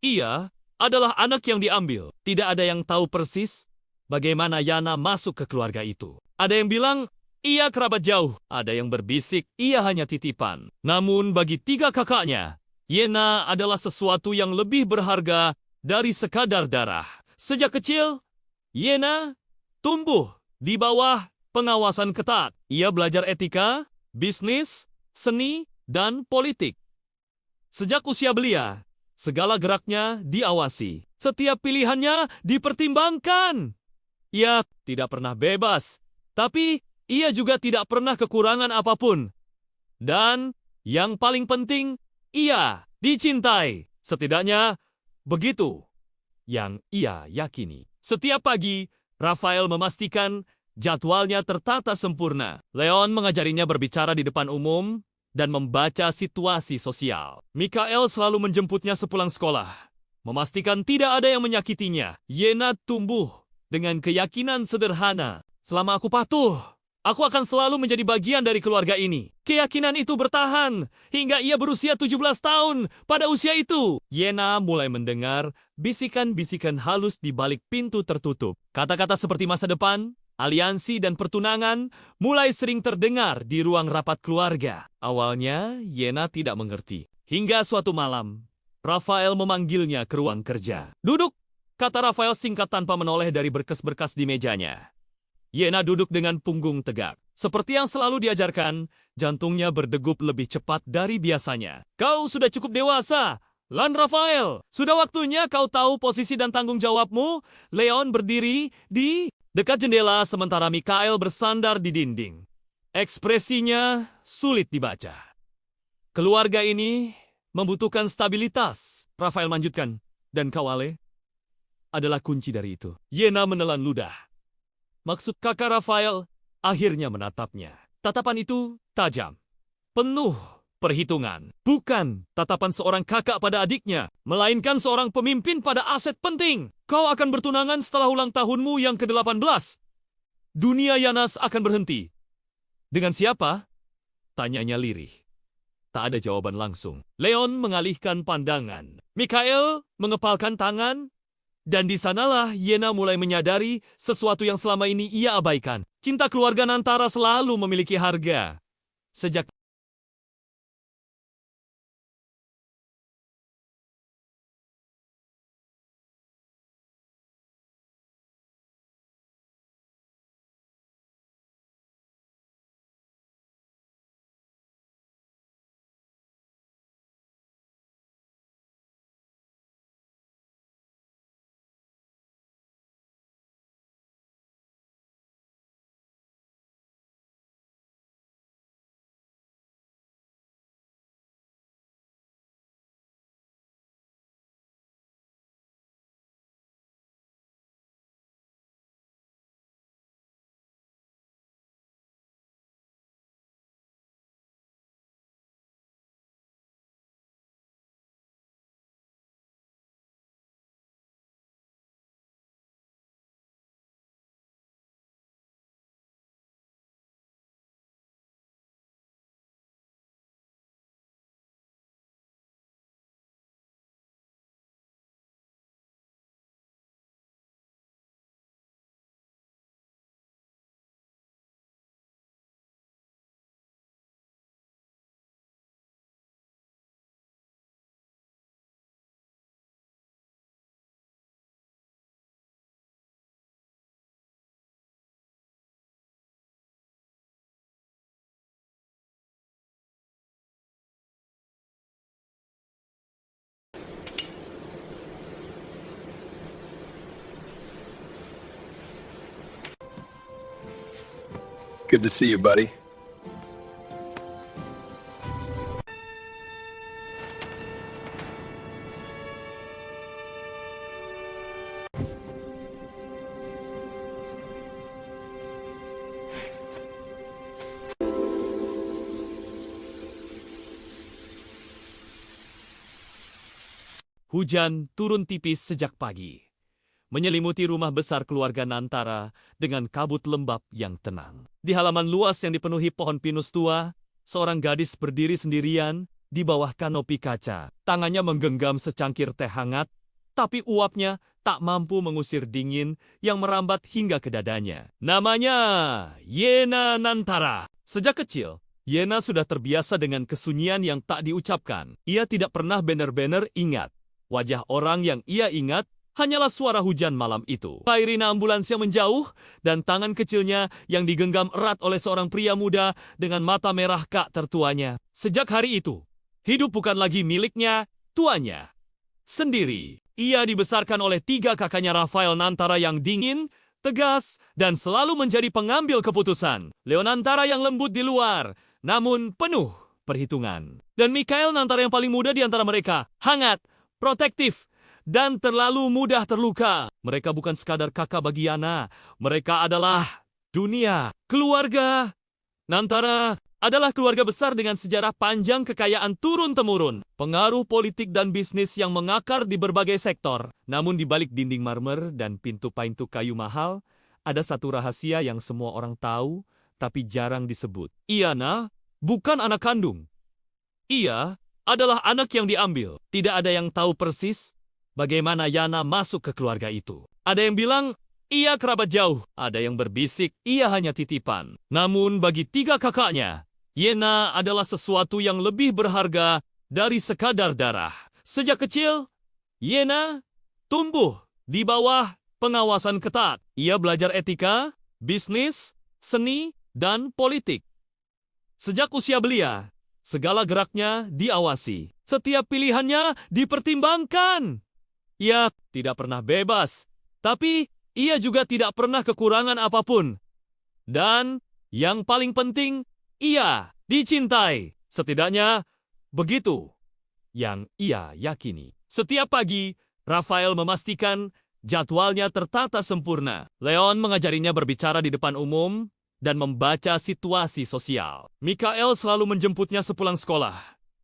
Ia adalah anak yang diambil. Tidak ada yang tahu persis bagaimana Yana masuk ke keluarga itu. Ada yang bilang ia kerabat jauh. Ada yang berbisik ia hanya titipan. Namun bagi 3 kakaknya, Yana adalah sesuatu yang lebih berharga dari sekadar darah. Sejak kecil, Yana tumbuh di bawah pengawasan ketat. Ia belajar etika, bisnis, seni, dan politik. Sejak usia belia, segala geraknya diawasi. Setiap pilihannya dipertimbangkan. Ia tidak pernah bebas, tapi ia juga tidak pernah kekurangan apapun. Dan yang paling penting, ia dicintai. Setidaknya begitu yang ia yakini. Setiap pagi, Rafael memastikan jadwalnya tertata sempurna. Leon mengajarinya berbicara di depan umum dan membaca situasi sosial. Mikhail selalu menjemputnya sepulang sekolah, memastikan tidak ada yang menyakitinya. Yena tumbuh dengan keyakinan sederhana. Selama aku patuh, aku akan selalu menjadi bagian dari keluarga ini. Keyakinan itu bertahan hingga ia berusia 17 tahun. Pada usia itu, Yena mulai mendengar bisikan-bisikan halus di balik pintu tertutup. Kata-kata seperti masa depan, aliansi dan pertunangan mulai sering terdengar di ruang rapat keluarga. Awalnya, Yena tidak mengerti. Hingga suatu malam, Rafael memanggilnya ke ruang kerja. "Duduk," kata Rafael singkat tanpa menoleh dari berkas-berkas di mejanya. Yena duduk dengan punggung tegak. Seperti yang selalu diajarkan, jantungnya berdegup lebih cepat dari biasanya. "Kau sudah cukup dewasa, Lan Rafael. Sudah waktunya kau tahu posisi dan tanggung jawabmu." Leon berdiri di dekat jendela sementara Mikhail bersandar di dinding. Ekspresinya sulit dibaca. "Keluarga ini membutuhkan stabilitas," Rafael lanjutkan. "Dan kau, Ale, adalah kunci dari itu." Yena menelan ludah. Maksud kakak Rafael akhirnya menatapnya. Tatapan itu tajam, penuh perhitungan. Bukan tatapan seorang kakak pada adiknya, melainkan seorang pemimpin pada aset penting. "Kau akan bertunangan setelah ulang tahunmu yang ke-18. Dunia Yanas akan berhenti." "Dengan siapa?" tanyanya lirih. Tak ada jawaban langsung. Leon mengalihkan pandangan. Mikhail mengepalkan tangan, dan di sanalah Yena mulai menyadari sesuatu yang selama ini ia abaikan. Cinta keluarga Nantara selalu memiliki harga. Sejak Good to see you, buddy. Hujan turun tipis sejak pagi, menyelimuti rumah besar keluarga Nantara dengan kabut lembab yang tenang. Di halaman luas yang dipenuhi pohon pinus tua, seorang gadis berdiri sendirian di bawah kanopi kaca. Tangannya menggenggam secangkir teh hangat, tapi uapnya tak mampu mengusir dingin yang merambat hingga ke dadanya. Namanya Yena Nantara. Sejak kecil, Yena sudah terbiasa dengan kesunyian yang tak diucapkan. Ia tidak pernah benar-benar ingat. Wajah orang yang ia ingat hanyalah suara hujan malam itu. Sirine ambulans yang menjauh dan tangan kecilnya yang digenggam erat oleh seorang pria muda dengan mata merah kak tertuanya. Sejak hari itu, hidup bukan lagi miliknya, tuanya sendiri. Ia dibesarkan oleh 3 kakaknya Rafael Nantara yang dingin, tegas, dan selalu menjadi pengambil keputusan. Leo Nantara yang lembut di luar, namun penuh perhitungan. Dan Mikhail Nantara yang paling muda di antara mereka, hangat, protektif, dan terlalu mudah terluka. Mereka bukan sekadar kakak bagi Yana. Mereka adalah dunia. Keluarga Nantara adalah keluarga besar dengan sejarah panjang kekayaan turun-temurun. Pengaruh politik dan bisnis yang mengakar di berbagai sektor. Namun di balik dinding marmer dan pintu-pintu kayu mahal, ada satu rahasia yang semua orang tahu, tapi jarang disebut. Yana bukan anak kandung. Ia adalah anak yang diambil. Tidak ada yang tahu persis bagaimana Yana masuk ke keluarga itu. Ada yang bilang ia kerabat jauh. Ada yang berbisik ia hanya titipan. Namun bagi 3 kakaknya, Yana adalah sesuatu yang lebih berharga dari sekadar darah. Sejak kecil, Yana tumbuh di bawah pengawasan ketat. Ia belajar etika, bisnis, seni, dan politik. Sejak usia belia, segala geraknya diawasi. Setiap pilihannya dipertimbangkan. Ia tidak pernah bebas, tapi ia juga tidak pernah kekurangan apapun. Dan yang paling penting, ia dicintai. Setidaknya begitu yang ia yakini. Setiap pagi, Rafael memastikan jadwalnya tertata sempurna. Leon mengajarinya berbicara di depan umum dan membaca situasi sosial. Mikhail selalu menjemputnya sepulang sekolah,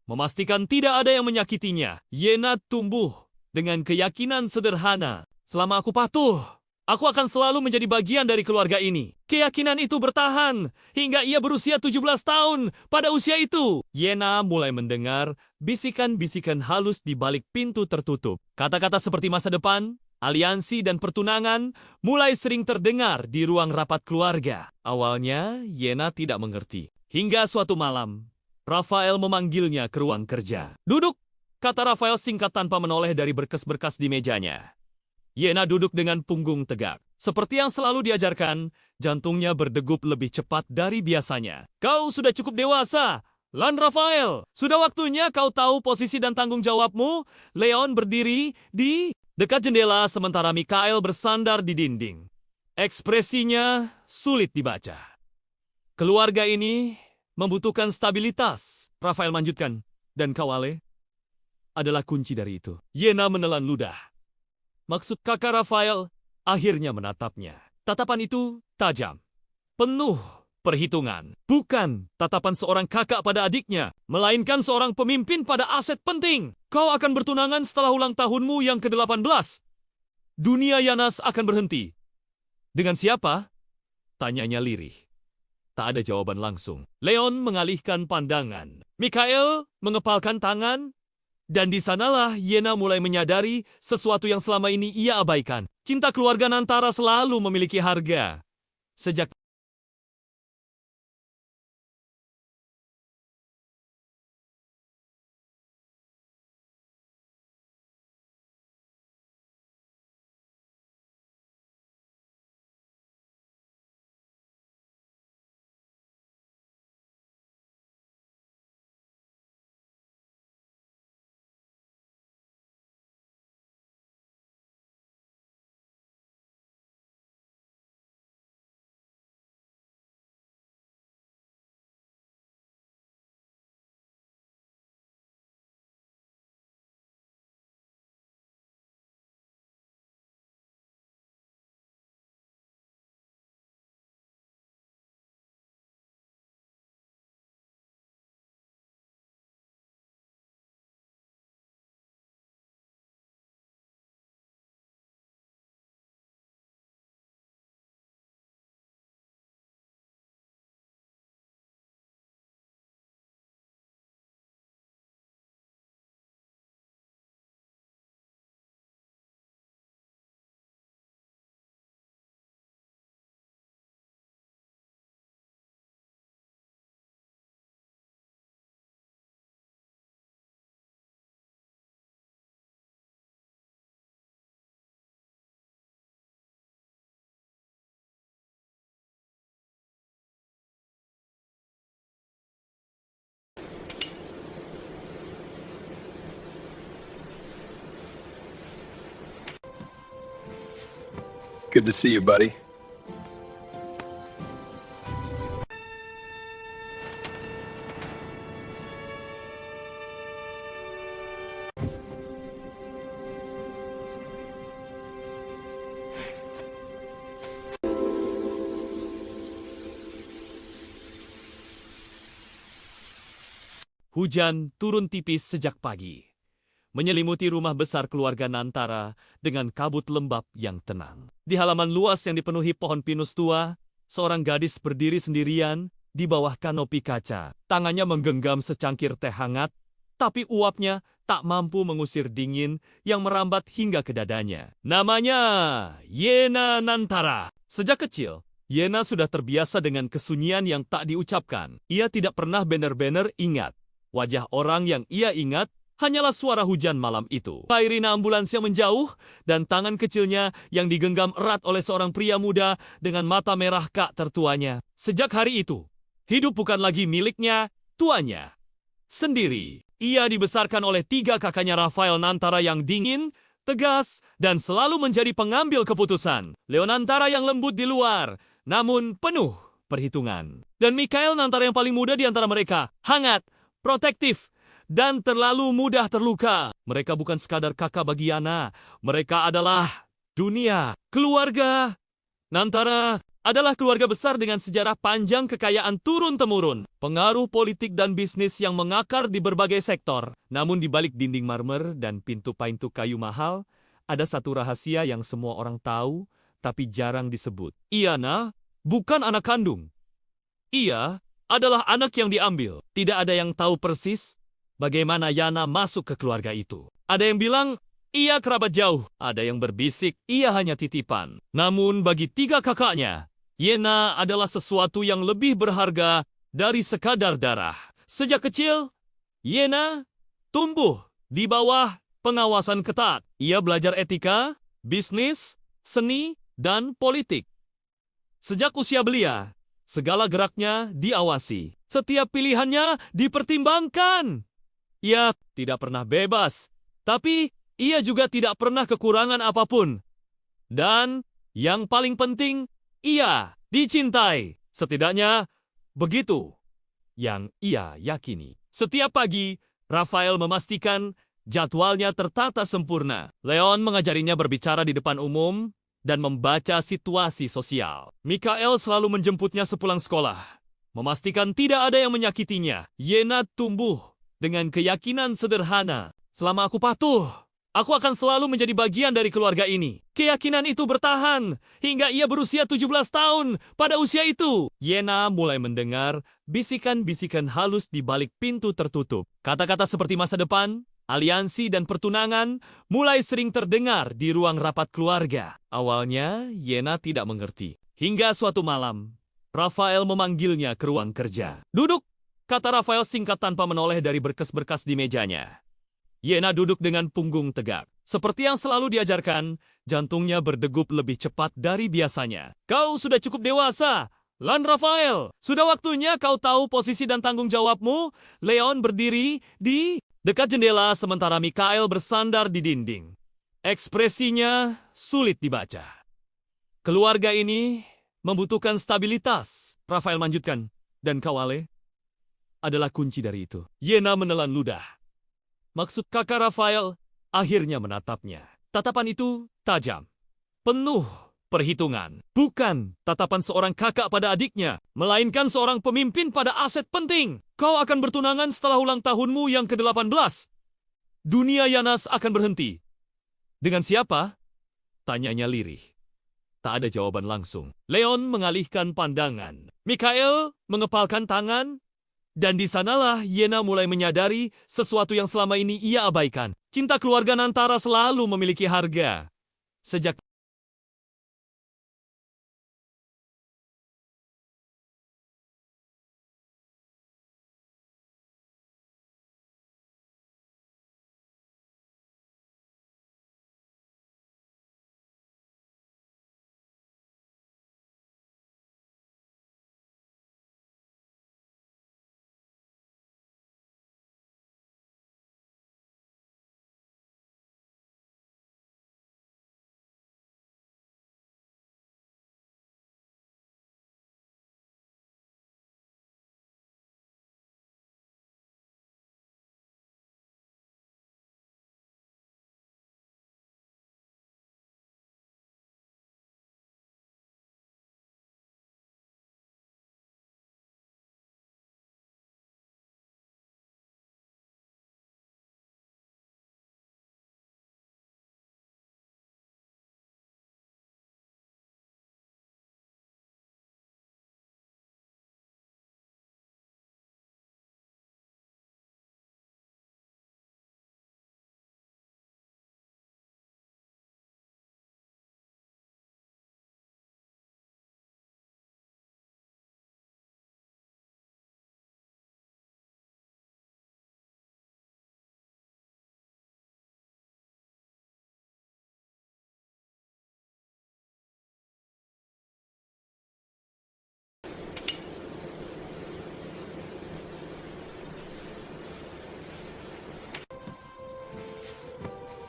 memastikan tidak ada yang menyakitinya. Yena tumbuh dengan keyakinan sederhana. Selama aku patuh, aku akan selalu menjadi bagian dari keluarga ini. Keyakinan itu bertahan hingga ia berusia 17 tahun. Pada usia itu, Yena mulai mendengar bisikan-bisikan halus di balik pintu tertutup. Kata-kata seperti masa depan, aliansi, dan pertunangan mulai sering terdengar di ruang rapat keluarga. Awalnya, Yena tidak mengerti. Hingga suatu malam, Rafael memanggilnya ke ruang kerja. "Duduk," kata Rafael singkat tanpa menoleh dari berkas-berkas di mejanya. Yena duduk dengan punggung tegak. Seperti yang selalu diajarkan, jantungnya berdegup lebih cepat dari biasanya. "Kau sudah cukup dewasa, Lan Rafael. Sudah waktunya kau tahu posisi dan tanggung jawabmu." Leon berdiri di dekat jendela sementara Mikhail bersandar di dinding. Ekspresinya sulit dibaca. "Keluarga ini membutuhkan stabilitas," Rafael lanjutkan. "Dan kau, Ale, adalah kunci dari itu." Yena menelan ludah. Maksud kakak Rafael akhirnya menatapnya. Tatapan itu tajam, penuh perhitungan. Bukan tatapan seorang kakak pada adiknya, melainkan seorang pemimpin pada aset penting. "Kau akan bertunangan setelah ulang tahunmu yang ke-18. Dunia Yanas akan berhenti." "Dengan siapa?" tanyanya lirih. Tak ada jawaban langsung. Leon mengalihkan pandangan. Mikhail mengepalkan tangan. Dan di sanalah Yena mulai menyadari sesuatu yang selama ini ia abaikan. Cinta keluarga Nantara selalu memiliki harga. Sejak Good to see you, buddy. Hujan turun tipis sejak pagi, menyelimuti rumah besar keluarga Nantara dengan kabut lembab yang tenang. Di halaman luas yang dipenuhi pohon pinus tua, seorang gadis berdiri sendirian di bawah kanopi kaca. Tangannya menggenggam secangkir teh hangat, tapi uapnya tak mampu mengusir dingin yang merambat hingga ke dadanya. Namanya Yena Nantara. Sejak kecil, Yena sudah terbiasa dengan kesunyian yang tak diucapkan. Ia tidak pernah benar-benar ingat. Wajah orang yang ia ingat hanyalah suara hujan malam itu. Sirine ambulans yang menjauh dan tangan kecilnya yang digenggam erat oleh seorang pria muda dengan mata merah kak tertuanya. Sejak hari itu, hidup bukan lagi miliknya, tuanya sendiri. Ia dibesarkan oleh 3 kakaknya Rafael Nantara yang dingin, tegas, dan selalu menjadi pengambil keputusan. Leo Nantara yang lembut di luar, namun penuh perhitungan. Dan Mikhail Nantara yang paling muda di antara mereka, hangat, protektif, dan terlalu mudah terluka. Mereka bukan sekadar kakak bagi Yana. Mereka adalah dunia. Keluarga Nantara adalah keluarga besar dengan sejarah panjang kekayaan turun-temurun. Pengaruh politik dan bisnis yang mengakar di berbagai sektor. Namun di balik dinding marmer dan pintu-pintu kayu mahal, ada satu rahasia yang semua orang tahu, tapi jarang disebut. Yana bukan anak kandung. Ia adalah anak yang diambil. Tidak ada yang tahu persis bagaimana Yana masuk ke keluarga itu. Ada yang bilang ia kerabat jauh. Ada yang berbisik ia hanya titipan. Namun bagi 3 kakaknya, Yana adalah sesuatu yang lebih berharga dari sekadar darah. Sejak kecil, Yana tumbuh di bawah pengawasan ketat. Ia belajar etika, bisnis, seni, dan politik. Sejak usia belia, segala geraknya diawasi. Setiap pilihannya dipertimbangkan. Ia tidak pernah bebas, tapi ia juga tidak pernah kekurangan apapun. Dan yang paling penting, ia dicintai. Setidaknya begitu yang ia yakini. Setiap pagi, Rafael memastikan jadwalnya tertata sempurna. Leon mengajarinya berbicara di depan umum dan membaca situasi sosial. Mikhail selalu menjemputnya sepulang sekolah, memastikan tidak ada yang menyakitinya. Yena tumbuh dengan keyakinan sederhana. Selama aku patuh, aku akan selalu menjadi bagian dari keluarga ini. Keyakinan itu bertahan hingga ia berusia 17 tahun. Pada usia itu, Yena mulai mendengar bisikan-bisikan halus di balik pintu tertutup. Kata-kata seperti masa depan, aliansi, dan pertunangan mulai sering terdengar di ruang rapat keluarga. Awalnya, Yena tidak mengerti. Hingga suatu malam, Rafael memanggilnya ke ruang kerja. "Duduk," kata Rafael singkat tanpa menoleh dari berkas-berkas di mejanya. Yena duduk dengan punggung tegak. Seperti yang selalu diajarkan, jantungnya berdegup lebih cepat dari biasanya. "Kau sudah cukup dewasa, Lan Rafael. Sudah waktunya kau tahu posisi dan tanggung jawabmu." Leon berdiri di dekat jendela sementara Mikhail bersandar di dinding. Ekspresinya sulit dibaca. "Keluarga ini membutuhkan stabilitas," Rafael lanjutkan. "Dan kau, Ale, adalah kunci dari itu." Yena menelan ludah. Maksud kakak Rafael akhirnya menatapnya. Tatapan itu tajam, penuh perhitungan. Bukan tatapan seorang kakak pada adiknya, melainkan seorang pemimpin pada aset penting. "Kau akan bertunangan setelah ulang tahunmu yang ke-18. Dunia Yanas akan berhenti." "Dengan siapa?" tanyanya lirih. Tak ada jawaban langsung. Leon mengalihkan pandangan. Mikhail mengepalkan tangan. Dan di sanalah Yena mulai menyadari sesuatu yang selama ini ia abaikan. Cinta keluarga Nantara selalu memiliki harga. Sejak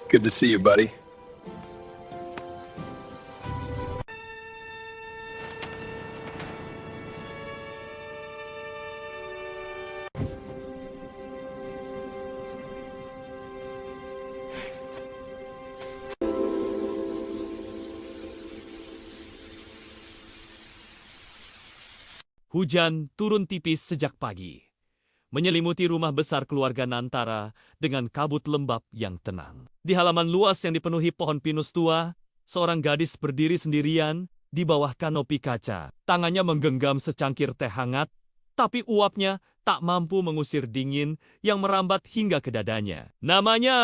Good to see you, buddy. Hujan turun tipis sejak pagi, menyelimuti rumah besar keluarga Nantara dengan kabut lembab yang tenang. Di halaman luas yang dipenuhi pohon pinus tua, seorang gadis berdiri sendirian di bawah kanopi kaca. Tangannya menggenggam secangkir teh hangat, tapi uapnya tak mampu mengusir dingin yang merambat hingga ke dadanya. Namanya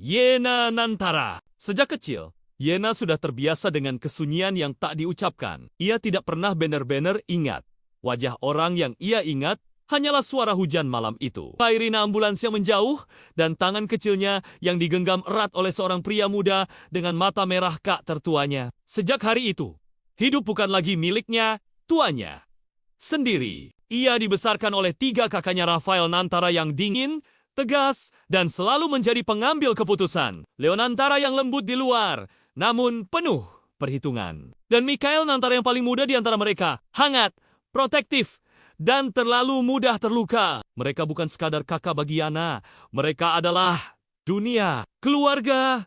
Yena Nantara. Sejak kecil, Yena sudah terbiasa dengan kesunyian yang tak diucapkan. Ia tidak pernah benar-benar ingat. Wajah orang yang ia ingat hanyalah suara hujan malam itu. Sirine ambulans yang menjauh dan tangan kecilnya yang digenggam erat oleh seorang pria muda dengan mata merah kak tertuanya. Sejak hari itu, hidup bukan lagi miliknya, tuanya sendiri. Ia dibesarkan oleh 3 kakaknya Rafael Nantara yang dingin, tegas, dan selalu menjadi pengambil keputusan. Leo Nantara yang lembut di luar, namun penuh perhitungan. Dan Mikhail Nantara yang paling muda di antara mereka, hangat, protektif, dan terlalu mudah terluka. Mereka bukan sekadar kakak bagi Yana. Mereka adalah dunia. Keluarga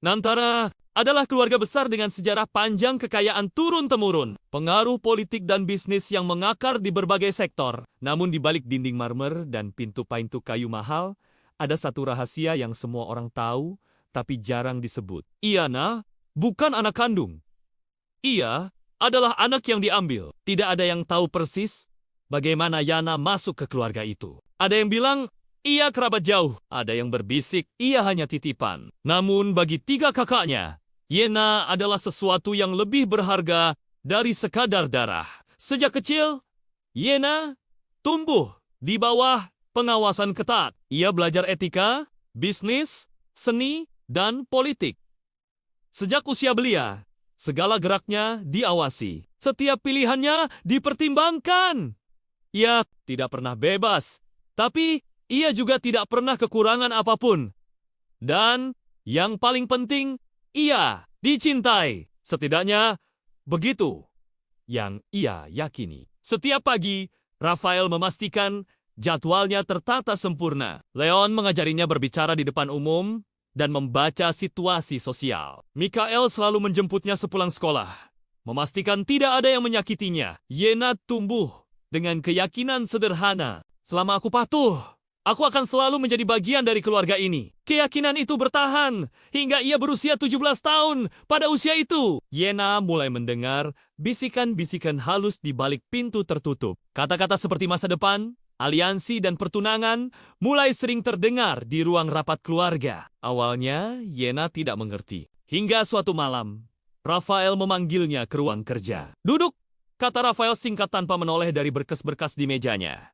Nantara adalah keluarga besar dengan sejarah panjang kekayaan turun-temurun. Pengaruh politik dan bisnis yang mengakar di berbagai sektor. Namun di balik dinding marmer dan pintu-pintu kayu mahal, ada satu rahasia yang semua orang tahu, tapi jarang disebut. Yana bukan anak kandung. Ia adalah anak yang diambil. Tidak ada yang tahu persis bagaimana Yana masuk ke keluarga itu. Ada yang bilang ia kerabat jauh. Ada yang berbisik ia hanya titipan. Namun bagi 3 kakaknya, Yana adalah sesuatu yang lebih berharga dari sekadar darah. Sejak kecil, Yana tumbuh di bawah pengawasan ketat. Ia belajar etika, bisnis, seni, dan politik. Sejak usia belia, segala geraknya diawasi. Setiap pilihannya dipertimbangkan. Ia tidak pernah bebas, tapi ia juga tidak pernah kekurangan apapun. Dan yang paling penting, ia dicintai. Setidaknya begitu yang ia yakini. Setiap pagi, Rafael memastikan jadwalnya tertata sempurna. Leon mengajarinya berbicara di depan umum dan membaca situasi sosial. Mikhail selalu menjemputnya sepulang sekolah, memastikan tidak ada yang menyakitinya. Yena tumbuh dengan keyakinan sederhana. Selama aku patuh, aku akan selalu menjadi bagian dari keluarga ini. Keyakinan itu bertahan hingga ia berusia 17 tahun. Pada usia itu, Yena mulai mendengar bisikan-bisikan halus di balik pintu tertutup. Kata-kata seperti masa depan, aliansi dan pertunangan mulai sering terdengar di ruang rapat keluarga. Awalnya, Yena tidak mengerti. Hingga suatu malam, Rafael memanggilnya ke ruang kerja. "Duduk," kata Rafael singkat tanpa menoleh dari berkas-berkas di mejanya.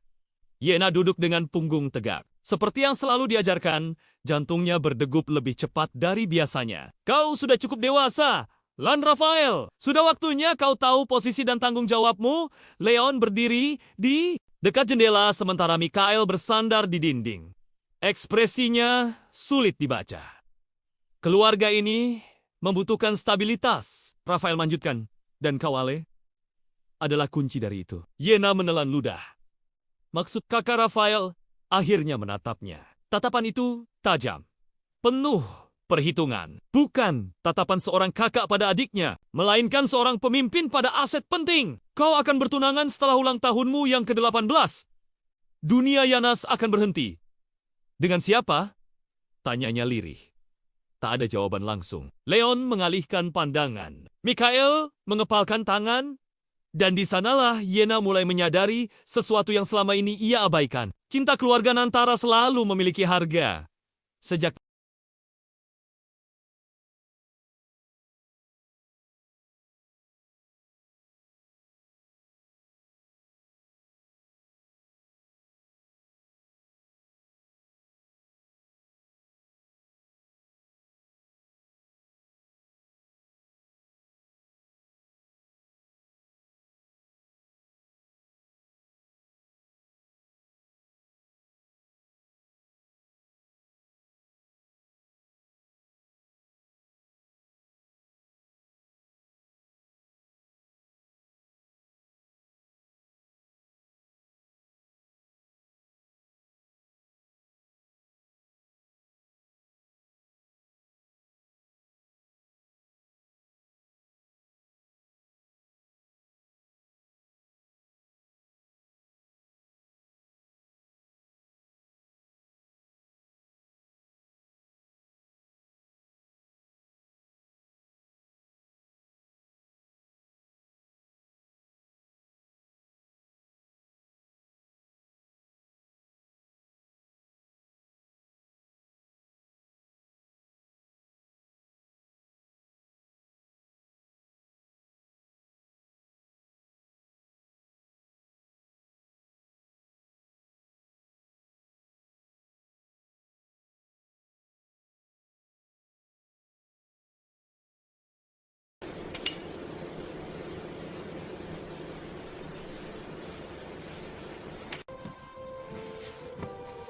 Yena duduk dengan punggung tegak. Seperti yang selalu diajarkan, jantungnya berdegup lebih cepat dari biasanya. "Kau sudah cukup dewasa, Lan Rafael. Sudah waktunya kau tahu posisi dan tanggung jawabmu." Leon berdiri di dekat jendela sementara Mikhail bersandar di dinding. Ekspresinya sulit dibaca. "Keluarga ini membutuhkan stabilitas," Rafael lanjutkan. "Dan kau, Ale, adalah kunci dari itu." Yena menelan ludah. Maksud kakak Rafael akhirnya menatapnya. Tatapan itu tajam, penuh perhitungan. Bukan tatapan seorang kakak pada adiknya, melainkan seorang pemimpin pada aset penting. "Kau akan bertunangan setelah ulang tahunmu yang ke-18. Dunia Yanas akan berhenti." "Dengan siapa?" tanyanya lirih. Tak ada jawaban langsung. Leon mengalihkan pandangan. Mikhail mengepalkan tangan, dan di sanalah Yena mulai menyadari sesuatu yang selama ini ia abaikan. Cinta keluarga Nantara selalu memiliki harga. Sejak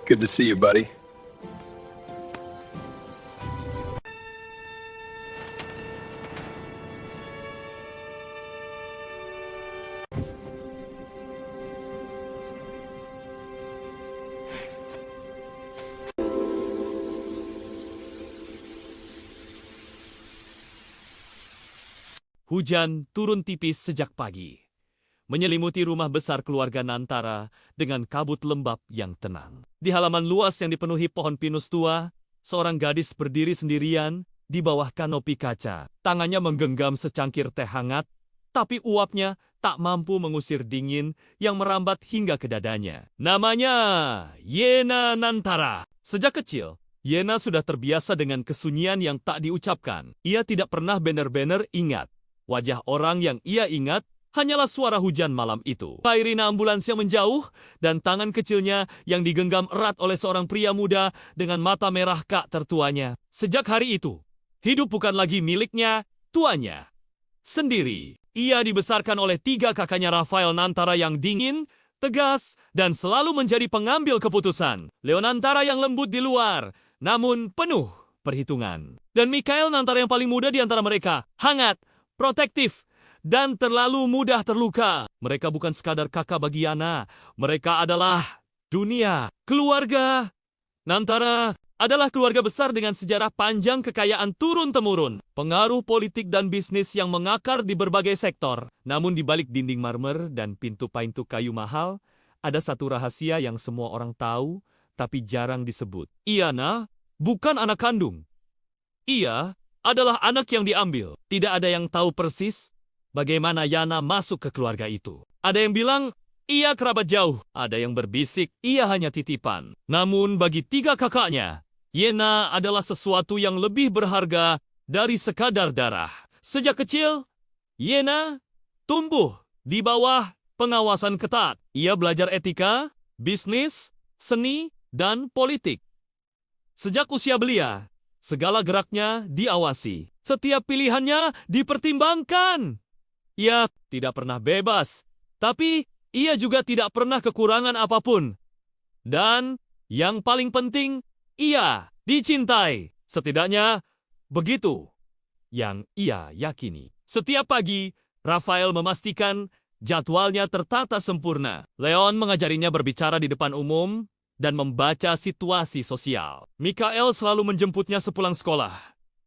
Good to see you, buddy. Hujan turun tipis sejak pagi, menyelimuti rumah besar keluarga Nantara dengan kabut lembab yang tenang. Di halaman luas yang dipenuhi pohon pinus tua, seorang gadis berdiri sendirian di bawah kanopi kaca. Tangannya menggenggam secangkir teh hangat, tapi uapnya tak mampu mengusir dingin yang merambat hingga ke dadanya. Namanya Yena Nantara. Sejak kecil, Yena sudah terbiasa dengan kesunyian yang tak diucapkan. Ia tidak pernah benar-benar ingat. Wajah orang yang ia ingat hanyalah suara hujan malam itu. Sirine ambulans yang menjauh dan tangan kecilnya yang digenggam erat oleh seorang pria muda dengan mata merah kak tertuanya. Sejak hari itu, hidup bukan lagi miliknya, tuanya sendiri. Ia dibesarkan oleh 3 kakaknya Rafael Nantara yang dingin, tegas, dan selalu menjadi pengambil keputusan. Leo Nantara yang lembut di luar, namun penuh perhitungan. Dan Mikhail Nantara yang paling muda di antara mereka, hangat, protektif, dan terlalu mudah terluka. Mereka bukan sekadar kakak bagi Yana. Mereka adalah dunia. Keluarga Nantara adalah keluarga besar dengan sejarah panjang kekayaan turun-temurun. Pengaruh politik dan bisnis yang mengakar di berbagai sektor. Namun di balik dinding marmer dan pintu-pintu kayu mahal, ada satu rahasia yang semua orang tahu, tapi jarang disebut. Yana bukan anak kandung. Ia adalah anak yang diambil. Tidak ada yang tahu persis bagaimana Yana masuk ke keluarga itu. Ada yang bilang ia kerabat jauh. Ada yang berbisik ia hanya titipan. Namun bagi 3 kakaknya, Yana adalah sesuatu yang lebih berharga dari sekadar darah. Sejak kecil, Yana tumbuh di bawah pengawasan ketat. Ia belajar etika, bisnis, seni, dan politik. Sejak usia belia, segala geraknya diawasi. Setiap pilihannya dipertimbangkan. Ia tidak pernah bebas, tapi ia juga tidak pernah kekurangan apapun. Dan yang paling penting, ia dicintai. Setidaknya begitu yang ia yakini. Setiap pagi, Rafael memastikan jadwalnya tertata sempurna. Leon mengajarinya berbicara di depan umum dan membaca situasi sosial. Mikhail selalu menjemputnya sepulang sekolah,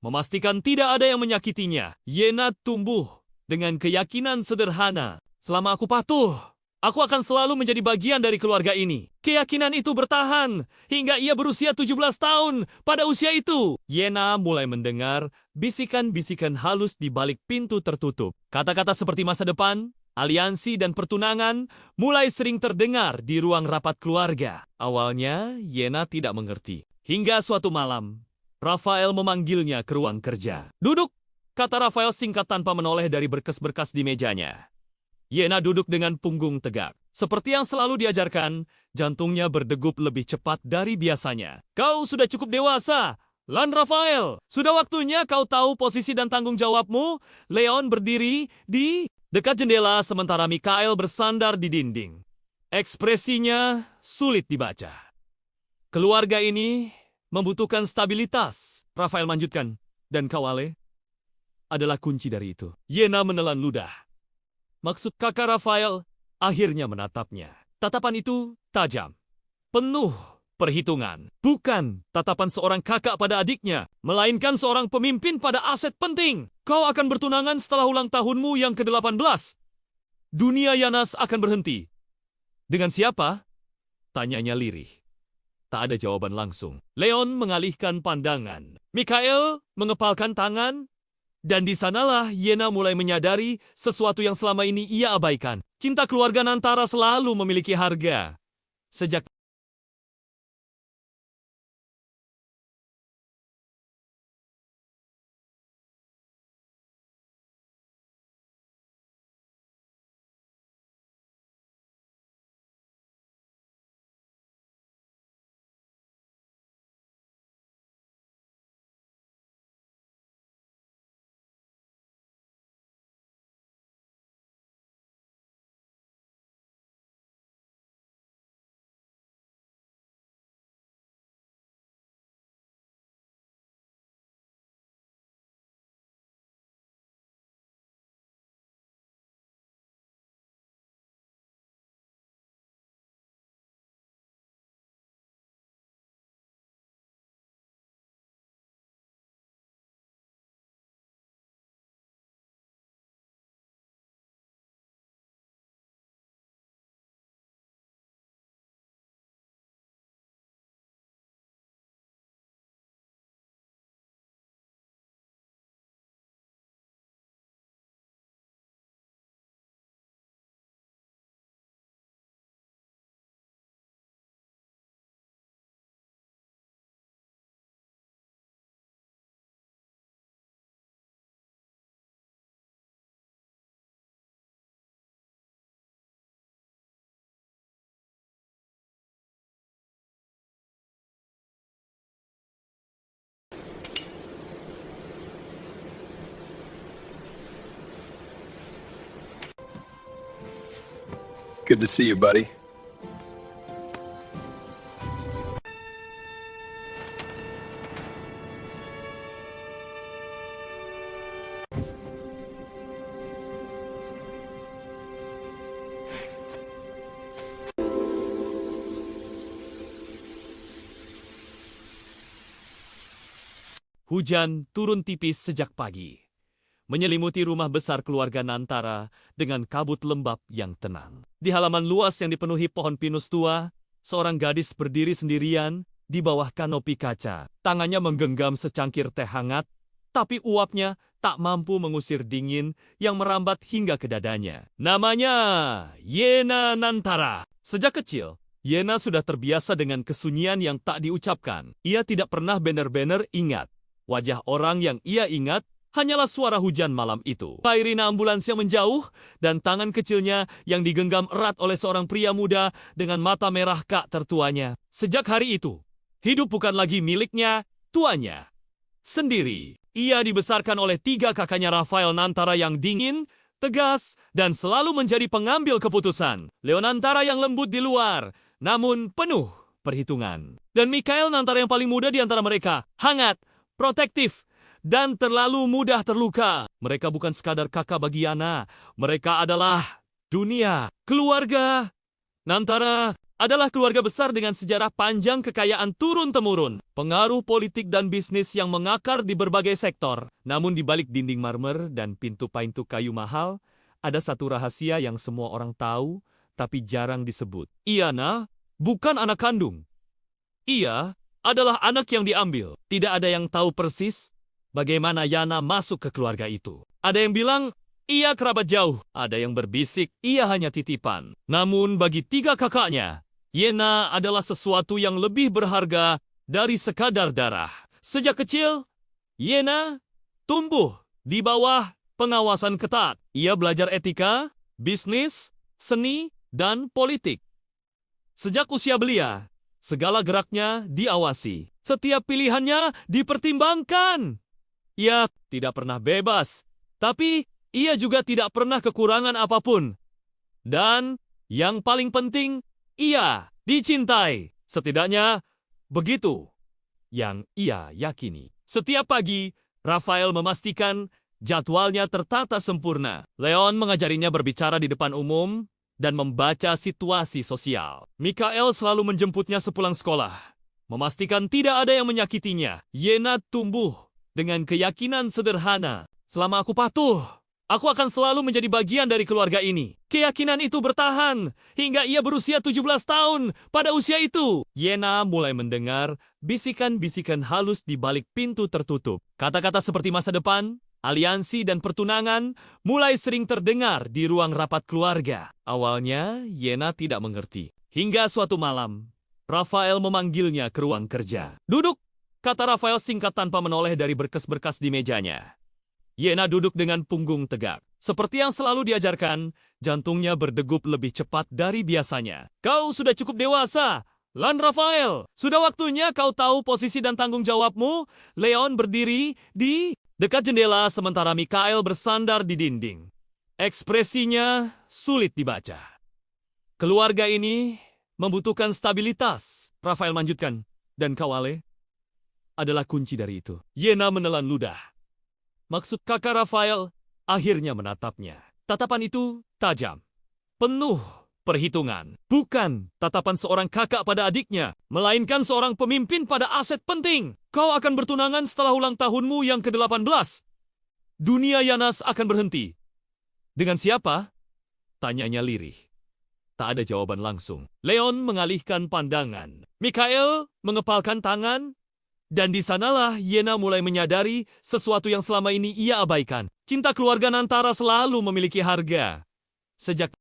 memastikan tidak ada yang menyakitinya. Yena tumbuh dengan keyakinan sederhana. Selama aku patuh, aku akan selalu menjadi bagian dari keluarga ini. Keyakinan itu bertahan hingga ia berusia 17 tahun. Pada usia itu, Yena mulai mendengar bisikan-bisikan halus di balik pintu tertutup. Kata-kata seperti masa depan, aliansi, dan pertunangan mulai sering terdengar di ruang rapat keluarga. Awalnya, Yena tidak mengerti. Hingga suatu malam, Rafael memanggilnya ke ruang kerja. "Duduk," kata Rafael singkat tanpa menoleh dari berkas-berkas di mejanya. Yena duduk dengan punggung tegak. Seperti yang selalu diajarkan, jantungnya berdegup lebih cepat dari biasanya. "Kau sudah cukup dewasa, Lan Rafael. Sudah waktunya kau tahu posisi dan tanggung jawabmu." Leon berdiri di dekat jendela sementara Mikhail bersandar di dinding. Ekspresinya sulit dibaca. "Keluarga ini membutuhkan stabilitas," Rafael lanjutkan. "Dan kau, Ale, adalah kunci dari itu." Yena menelan ludah. Maksud kakak Rafael akhirnya menatapnya. Tatapan itu tajam, penuh perhitungan. Bukan tatapan seorang kakak pada adiknya, melainkan seorang pemimpin pada aset penting. "Kau akan bertunangan setelah ulang tahunmu yang ke-18. Dunia Yanas akan berhenti." "Dengan siapa?" tanyanya lirih. Tak ada jawaban langsung. Leon mengalihkan pandangan. Mikhail mengepalkan tangan. Dan di sanalah Yena mulai menyadari sesuatu yang selama ini ia abaikan. Cinta keluarga Nantara selalu memiliki harga. Sejak Good to see you, buddy. Hujan turun tipis sejak pagi, menyelimuti rumah besar keluarga Nantara dengan kabut lembab yang tenang. Di halaman luas yang dipenuhi pohon pinus tua, seorang gadis berdiri sendirian di bawah kanopi kaca. Tangannya menggenggam secangkir teh hangat, tapi uapnya tak mampu mengusir dingin yang merambat hingga ke dadanya. Namanya Yena Nantara. Sejak kecil, Yena sudah terbiasa dengan kesunyian yang tak diucapkan. Ia tidak pernah benar-benar ingat. Wajah orang yang ia ingat hanyalah suara hujan malam itu. Sirine ambulans yang menjauh dan tangan kecilnya yang digenggam erat oleh seorang pria muda dengan mata merah kak tertuanya. Sejak hari itu, hidup bukan lagi miliknya, tuanya sendiri. Ia dibesarkan oleh 3 kakaknya Rafael Nantara yang dingin, tegas, dan selalu menjadi pengambil keputusan. Leo Nantara yang lembut di luar, namun penuh perhitungan. Dan Mikhail Nantara yang paling muda di antara mereka, hangat, protektif, dan terlalu mudah terluka. Mereka bukan sekadar kakak bagi Yana. Mereka adalah dunia. Keluarga Nantara adalah keluarga besar dengan sejarah panjang kekayaan turun-temurun. Pengaruh politik dan bisnis yang mengakar di berbagai sektor. Namun di balik dinding marmer dan pintu-pintu kayu mahal, ada satu rahasia yang semua orang tahu, tapi jarang disebut. Yana bukan anak kandung. Ia adalah anak yang diambil. Tidak ada yang tahu persis bagaimana Yana masuk ke keluarga itu. Ada yang bilang ia kerabat jauh. Ada yang berbisik ia hanya titipan. Namun bagi 3 kakaknya, Yana adalah sesuatu yang lebih berharga dari sekadar darah. Sejak kecil, Yana tumbuh di bawah pengawasan ketat. Ia belajar etika, bisnis, seni, dan politik. Sejak usia belia, segala geraknya diawasi. Setiap pilihannya dipertimbangkan. Ia tidak pernah bebas, tapi ia juga tidak pernah kekurangan apapun. Dan yang paling penting, ia dicintai. Setidaknya begitu yang ia yakini. Setiap pagi, Rafael memastikan jadwalnya tertata sempurna. Leon mengajarinya berbicara di depan umum dan membaca situasi sosial. Mikhail selalu menjemputnya sepulang sekolah, memastikan tidak ada yang menyakitinya. Yena tumbuh dengan keyakinan sederhana. Selama aku patuh, aku akan selalu menjadi bagian dari keluarga ini. Keyakinan itu bertahan hingga ia berusia 17 tahun. Pada usia itu, Yena mulai mendengar bisikan-bisikan halus di balik pintu tertutup. Kata-kata seperti masa depan, aliansi, dan pertunangan mulai sering terdengar di ruang rapat keluarga. Awalnya, Yena tidak mengerti. Hingga suatu malam, Rafael memanggilnya ke ruang kerja. "Duduk," kata Rafael singkat tanpa menoleh dari berkas-berkas di mejanya. Yena duduk dengan punggung tegak. Seperti yang selalu diajarkan, jantungnya berdegup lebih cepat dari biasanya. "Kau sudah cukup dewasa, Lan Rafael. Sudah waktunya kau tahu posisi dan tanggung jawabmu." Leon berdiri di dekat jendela sementara Mikhail bersandar di dinding. Ekspresinya sulit dibaca. "Keluarga ini membutuhkan stabilitas," Rafael lanjutkan. "Dan kau, Ale, adalah kunci dari itu." Yena menelan ludah. Maksud kakak Rafael akhirnya menatapnya. Tatapan itu tajam, penuh perhitungan. Bukan tatapan seorang kakak pada adiknya, melainkan seorang pemimpin pada aset penting. "Kau akan bertunangan setelah ulang tahunmu yang ke-18. Dunia Yanas akan berhenti." "Dengan siapa?" tanyanya lirih. Tak ada jawaban langsung. Leon mengalihkan pandangan. Mikhail mengepalkan tangan. Dan di sanalah Yena mulai menyadari sesuatu yang selama ini ia abaikan. Cinta keluarga Nantara selalu memiliki harga. Sejak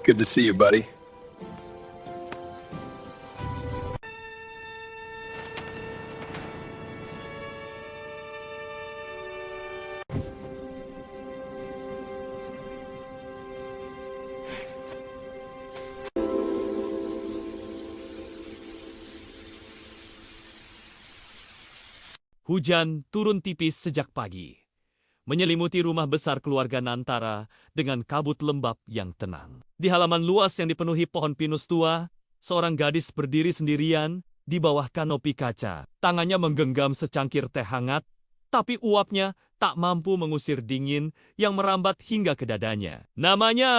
Good to see you, buddy. Hujan turun tipis sejak pagi, menyelimuti rumah besar keluarga Nantara dengan kabut lembab yang tenang. Di halaman luas yang dipenuhi pohon pinus tua, seorang gadis berdiri sendirian di bawah kanopi kaca. Tangannya menggenggam secangkir teh hangat, tapi uapnya tak mampu mengusir dingin yang merambat hingga ke dadanya. Namanya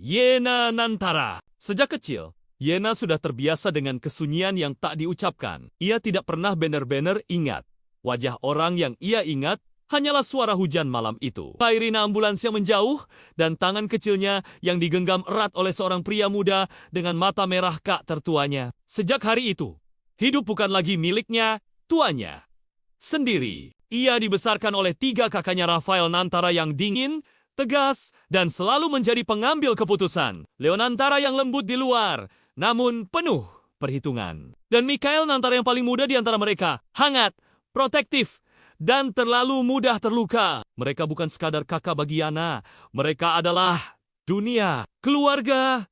Yena Nantara. Sejak kecil, Yena sudah terbiasa dengan kesunyian yang tak diucapkan. Ia tidak pernah benar-benar ingat. Wajah orang yang ia ingat hanyalah suara hujan malam itu. Sirine ambulans yang menjauh dan tangan kecilnya yang digenggam erat oleh seorang pria muda dengan mata merah kak tertuanya. Sejak hari itu, hidup bukan lagi miliknya, tuanya sendiri. Ia dibesarkan oleh 3 kakaknya Rafael Nantara yang dingin, tegas, dan selalu menjadi pengambil keputusan. Leo Nantara yang lembut di luar, namun penuh perhitungan. Dan Mikhail Nantara yang paling muda di antara mereka, hangat, protektif, dan terlalu mudah terluka. Mereka bukan sekadar kakak bagi Yana. Mereka adalah dunia. Keluarga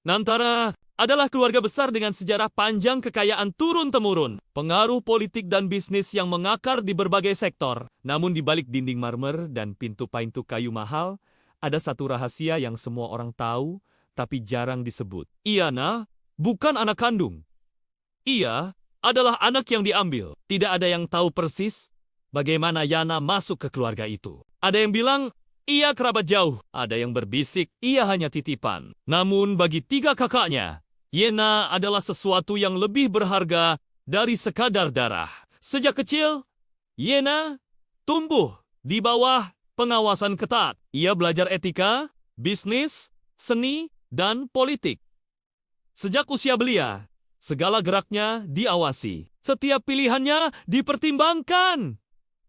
Nantara adalah keluarga besar dengan sejarah panjang kekayaan turun-temurun. Pengaruh politik dan bisnis yang mengakar di berbagai sektor. Namun di balik dinding marmer dan pintu-pintu kayu mahal, ada satu rahasia yang semua orang tahu, tapi jarang disebut. Yana bukan anak kandung. Ia adalah anak yang diambil. Tidak ada yang tahu persis bagaimana Yana masuk ke keluarga itu. Ada yang bilang ia kerabat jauh. Ada yang berbisik ia hanya titipan. Namun bagi 3 kakaknya, Yana adalah sesuatu yang lebih berharga dari sekadar darah. Sejak kecil, Yana tumbuh di bawah pengawasan ketat. Ia belajar etika, bisnis, seni, dan politik. Sejak usia belia, segala geraknya diawasi. Setiap pilihannya dipertimbangkan.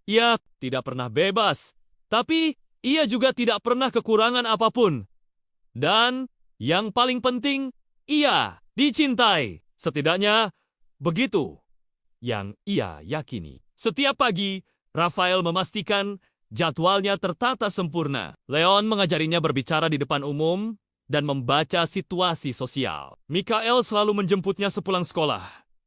Ia tidak pernah bebas, tapi ia juga tidak pernah kekurangan apapun. Dan yang paling penting, ia dicintai. Setidaknya begitu yang ia yakini. Setiap pagi, Rafael memastikan jadwalnya tertata sempurna. Leon mengajarinya berbicara di depan umum dan membaca situasi sosial. Mikhail selalu menjemputnya sepulang sekolah,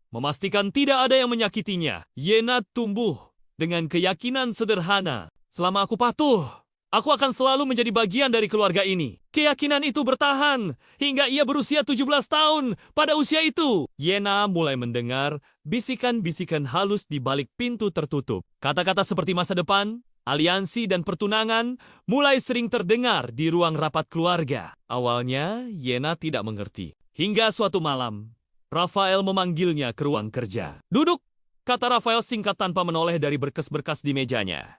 memastikan tidak ada yang menyakitinya. Yena tumbuh dengan keyakinan sederhana. Selama aku patuh, aku akan selalu menjadi bagian dari keluarga ini. Keyakinan itu bertahan hingga ia berusia 17 tahun. Pada usia itu, Yena mulai mendengar bisikan-bisikan halus di balik pintu tertutup. Kata-kata seperti masa depan, aliansi, dan pertunangan mulai sering terdengar di ruang rapat keluarga. Awalnya, Yena tidak mengerti. Hingga suatu malam, Rafael memanggilnya ke ruang kerja. "Duduk," kata Rafael singkat tanpa menoleh dari berkas-berkas di mejanya.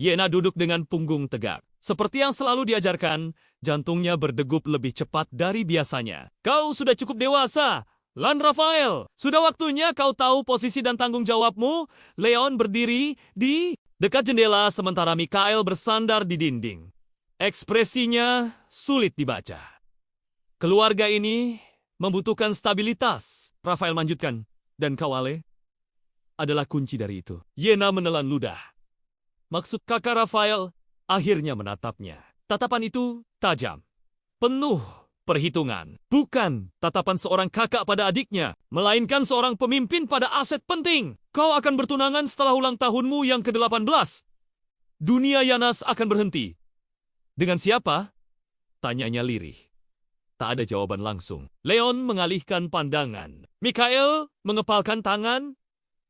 Yena duduk dengan punggung tegak. Seperti yang selalu diajarkan, jantungnya berdegup lebih cepat dari biasanya. "Kau sudah cukup dewasa, Lan Rafael. Sudah waktunya kau tahu posisi dan tanggung jawabmu." Leon berdiri di dekat jendela sementara Mikhail bersandar di dinding. Ekspresinya sulit dibaca. "Keluarga ini membutuhkan stabilitas," Rafael lanjutkan. "Dan kau, Ale, adalah kunci dari itu." Yena menelan ludah. Maksud kakak Rafael akhirnya menatapnya. Tatapan itu tajam, penuh perhitungan. Bukan tatapan seorang kakak pada adiknya, melainkan seorang pemimpin pada aset penting. "Kau akan bertunangan setelah ulang tahunmu yang ke-18. Dunia Yanas akan berhenti." "Dengan siapa?" tanyanya lirih. Tak ada jawaban langsung. Leon mengalihkan pandangan. Mikhail mengepalkan tangan,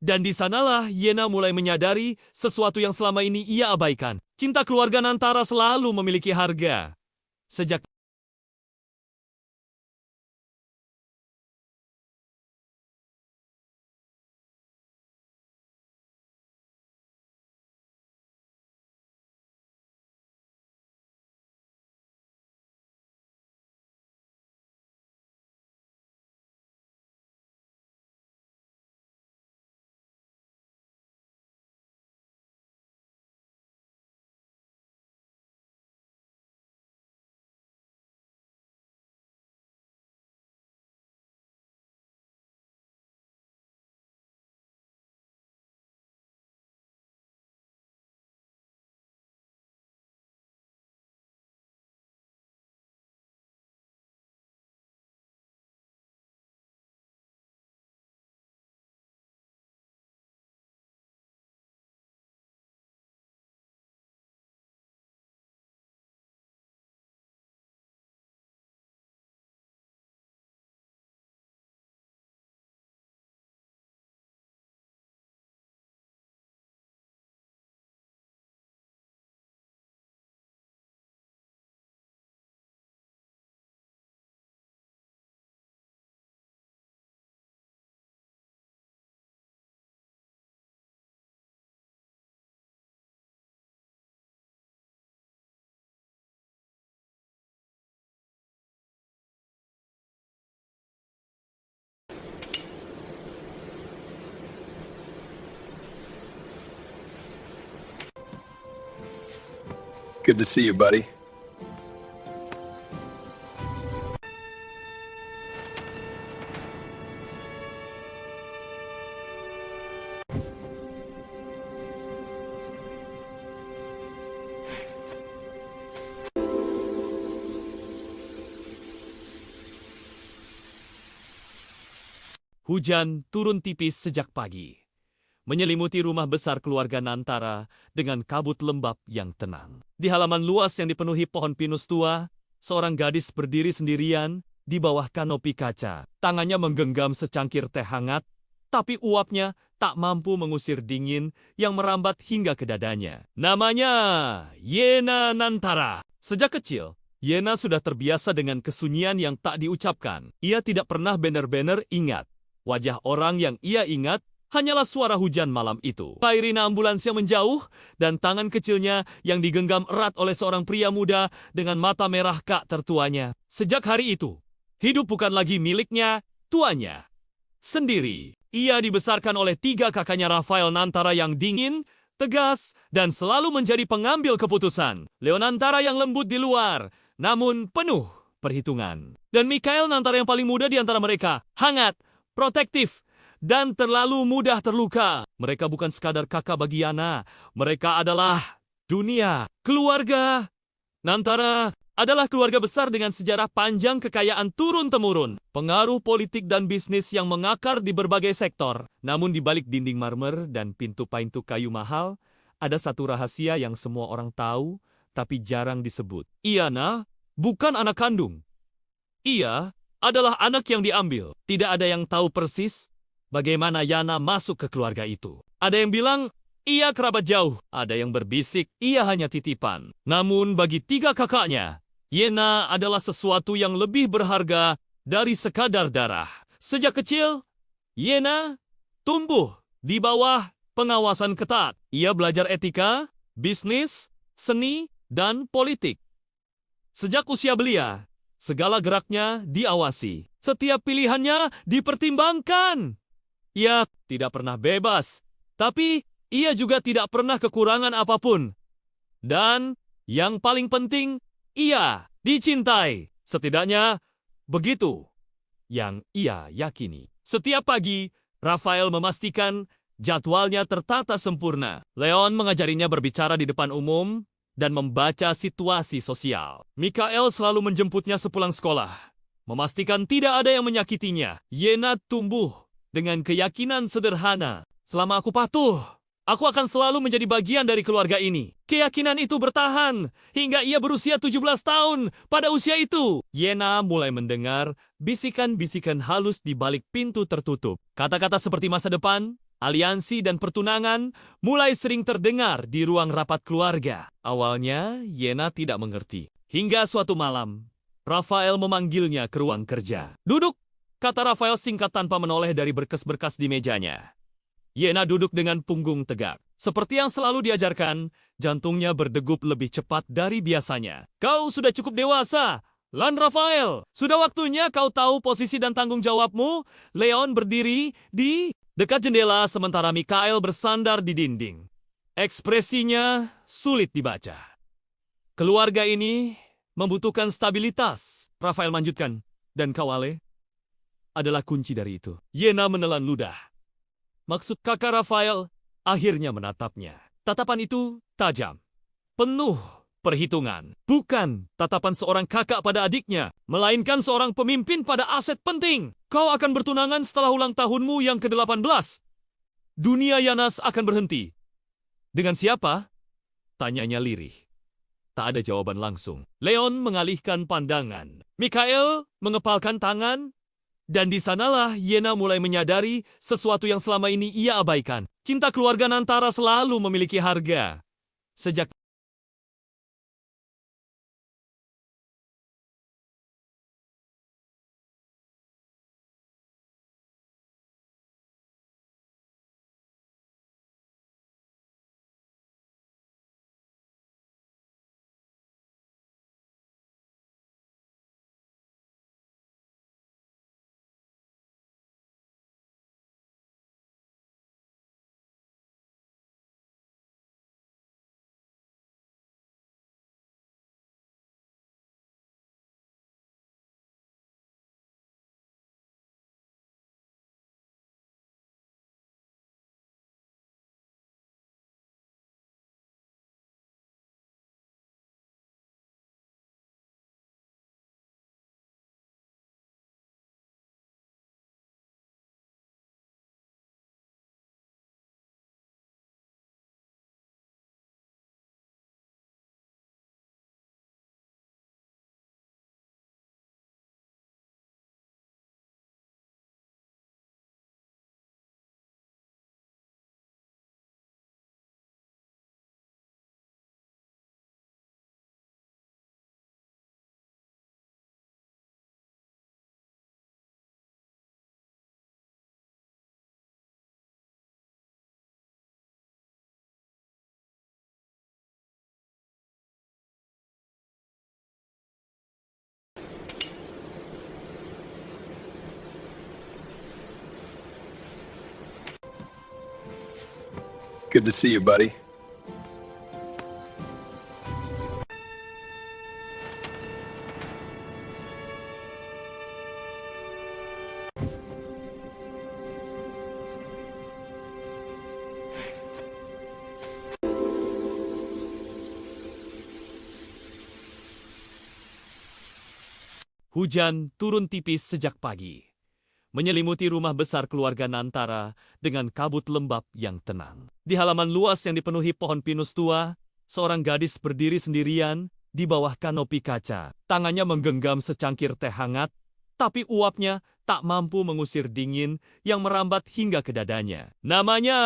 dan di sanalah Yena mulai menyadari sesuatu yang selama ini ia abaikan. Cinta keluarga Nantara selalu memiliki harga. Sejak Good to see you, buddy. Hujan turun tipis sejak pagi, menyelimuti rumah besar keluarga Nantara dengan kabut lembab yang tenang. Di halaman luas yang dipenuhi pohon pinus tua, seorang gadis berdiri sendirian di bawah kanopi kaca. Tangannya menggenggam secangkir teh hangat, tapi uapnya tak mampu mengusir dingin yang merambat hingga ke dadanya. Namanya Yena Nantara. Sejak kecil, Yena sudah terbiasa dengan kesunyian yang tak diucapkan. Ia tidak pernah benar-benar ingat. Wajah orang yang ia ingat hanyalah suara hujan malam itu. Sirine ambulans yang menjauh dan tangan kecilnya yang digenggam erat oleh seorang pria muda dengan mata merah kak tertuanya. Sejak hari itu, hidup bukan lagi miliknya, tuanya sendiri. Ia dibesarkan oleh 3 kakaknya Rafael Nantara yang dingin, tegas, dan selalu menjadi pengambil keputusan. Leo Nantara yang lembut di luar, namun penuh perhitungan. Dan Mikhail Nantara yang paling muda di antara mereka, hangat, protektif, dan terlalu mudah terluka. Mereka bukan sekadar kakak bagi Yana. Mereka adalah dunia. Keluarga Nantara adalah keluarga besar dengan sejarah panjang kekayaan turun-temurun. Pengaruh politik dan bisnis yang mengakar di berbagai sektor. Namun di balik dinding marmer dan pintu-pintu kayu mahal, ada satu rahasia yang semua orang tahu, tapi jarang disebut. Yana bukan anak kandung. Ia adalah anak yang diambil. Tidak ada yang tahu persis bagaimana Yana masuk ke keluarga itu. Ada yang bilang ia kerabat jauh. Ada yang berbisik ia hanya titipan. Namun bagi 3 kakaknya, Yana adalah sesuatu yang lebih berharga dari sekadar darah. Sejak kecil, Yana tumbuh di bawah pengawasan ketat. Ia belajar etika, bisnis, seni, dan politik. Sejak usia belia, segala geraknya diawasi. Setiap pilihannya dipertimbangkan. Ia tidak pernah bebas, tapi ia juga tidak pernah kekurangan apapun. Dan yang paling penting, ia dicintai. Setidaknya begitu yang ia yakini. Setiap pagi, Rafael memastikan jadwalnya tertata sempurna. Leon mengajarinya berbicara di depan umum dan membaca situasi sosial. Mikhail selalu menjemputnya sepulang sekolah, memastikan tidak ada yang menyakitinya. Yena tumbuh dengan keyakinan sederhana. Selama aku patuh, aku akan selalu menjadi bagian dari keluarga ini. Keyakinan itu bertahan hingga ia berusia 17 tahun. Pada usia itu, Yena mulai mendengar bisikan-bisikan halus di balik pintu tertutup. Kata-kata seperti masa depan, aliansi, dan pertunangan mulai sering terdengar di ruang rapat keluarga. Awalnya, Yena tidak mengerti. Hingga suatu malam, Rafael memanggilnya ke ruang kerja. "Duduk," kata Rafael singkat tanpa menoleh dari berkas-berkas di mejanya. Yena duduk dengan punggung tegak. Seperti yang selalu diajarkan, jantungnya berdegup lebih cepat dari biasanya. "Kau sudah cukup dewasa, Lan Rafael. Sudah waktunya kau tahu posisi dan tanggung jawabmu." Leon berdiri di dekat jendela sementara Mikhail bersandar di dinding. Ekspresinya sulit dibaca. "Keluarga ini membutuhkan stabilitas," Rafael lanjutkan. "Dan kau, Ale, adalah kunci dari itu." Yena menelan ludah. Maksud kakak Rafael akhirnya menatapnya. Tatapan itu tajam, penuh perhitungan. Bukan tatapan seorang kakak pada adiknya, melainkan seorang pemimpin pada aset penting. "Kau akan bertunangan setelah ulang tahunmu yang ke-18. Dunia Yanas akan berhenti." "Dengan siapa?" tanyanya lirih. Tak ada jawaban langsung. Leon mengalihkan pandangan. Mikhail mengepalkan tangan. Dan di sanalah Yena mulai menyadari sesuatu yang selama ini ia abaikan. Cinta keluarga Nantara selalu memiliki harga. Sejak Good to see you, buddy. Hujan turun tipis sejak pagi, menyelimuti rumah besar keluarga Nantara dengan kabut lembab yang tenang. Di halaman luas yang dipenuhi pohon pinus tua, seorang gadis berdiri sendirian di bawah kanopi kaca. Tangannya menggenggam secangkir teh hangat, tapi uapnya tak mampu mengusir dingin yang merambat hingga ke dadanya. Namanya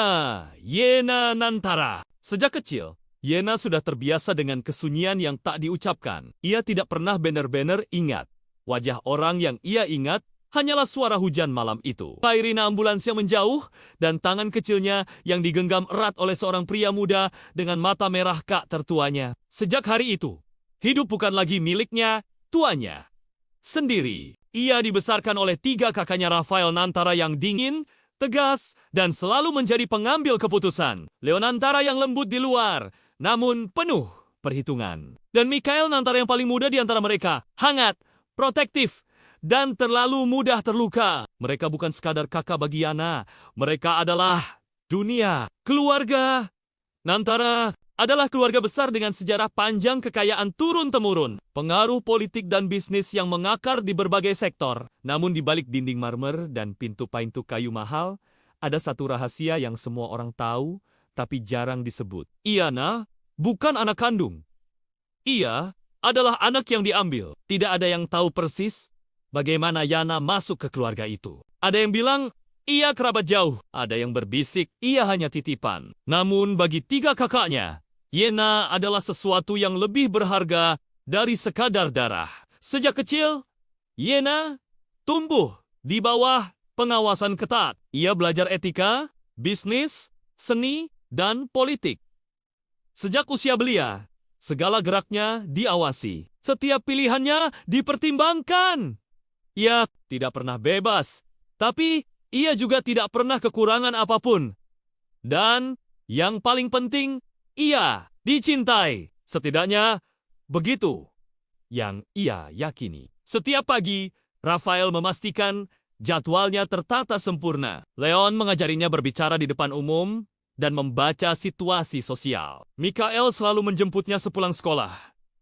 Yena Nantara. Sejak kecil, Yena sudah terbiasa dengan kesunyian yang tak diucapkan. Ia tidak pernah benar-benar ingat. Wajah orang yang ia ingat hanyalah suara hujan malam itu. Sirine ambulans yang menjauh dan tangan kecilnya yang digenggam erat oleh seorang pria muda dengan mata merah kak tertuanya. Sejak hari itu, hidup bukan lagi miliknya, tuanya sendiri. Ia dibesarkan oleh 3 kakaknya Rafael Nantara yang dingin, tegas, dan selalu menjadi pengambil keputusan. Leo Nantara yang lembut di luar, namun penuh perhitungan. Dan Mikhail Nantara yang paling muda di antara mereka, hangat, protektif, dan terlalu mudah terluka. Mereka bukan sekadar kakak bagi Yana. Mereka adalah dunia. Keluarga Nantara adalah keluarga besar dengan sejarah panjang kekayaan turun-temurun. Pengaruh politik dan bisnis yang mengakar di berbagai sektor. Namun di balik dinding marmer dan pintu-pintu kayu mahal, ada satu rahasia yang semua orang tahu, tapi jarang disebut. Yana bukan anak kandung. Ia adalah anak yang diambil. Tidak ada yang tahu persis bagaimana Yana masuk ke keluarga itu. Ada yang bilang ia kerabat jauh. Ada yang berbisik ia hanya titipan. Namun bagi 3 kakaknya, Yana adalah sesuatu yang lebih berharga dari sekadar darah. Sejak kecil, Yana tumbuh di bawah pengawasan ketat. Ia belajar etika, bisnis, seni, dan politik. Sejak usia belia, segala geraknya diawasi. Setiap pilihannya dipertimbangkan. Ia tidak pernah bebas, tapi ia juga tidak pernah kekurangan apapun. Dan yang paling penting, ia dicintai. Setidaknya begitu yang ia yakini. Setiap pagi, Rafael memastikan jadwalnya tertata sempurna. Leon mengajarinya berbicara di depan umum dan membaca situasi sosial. Mikhail selalu menjemputnya sepulang sekolah,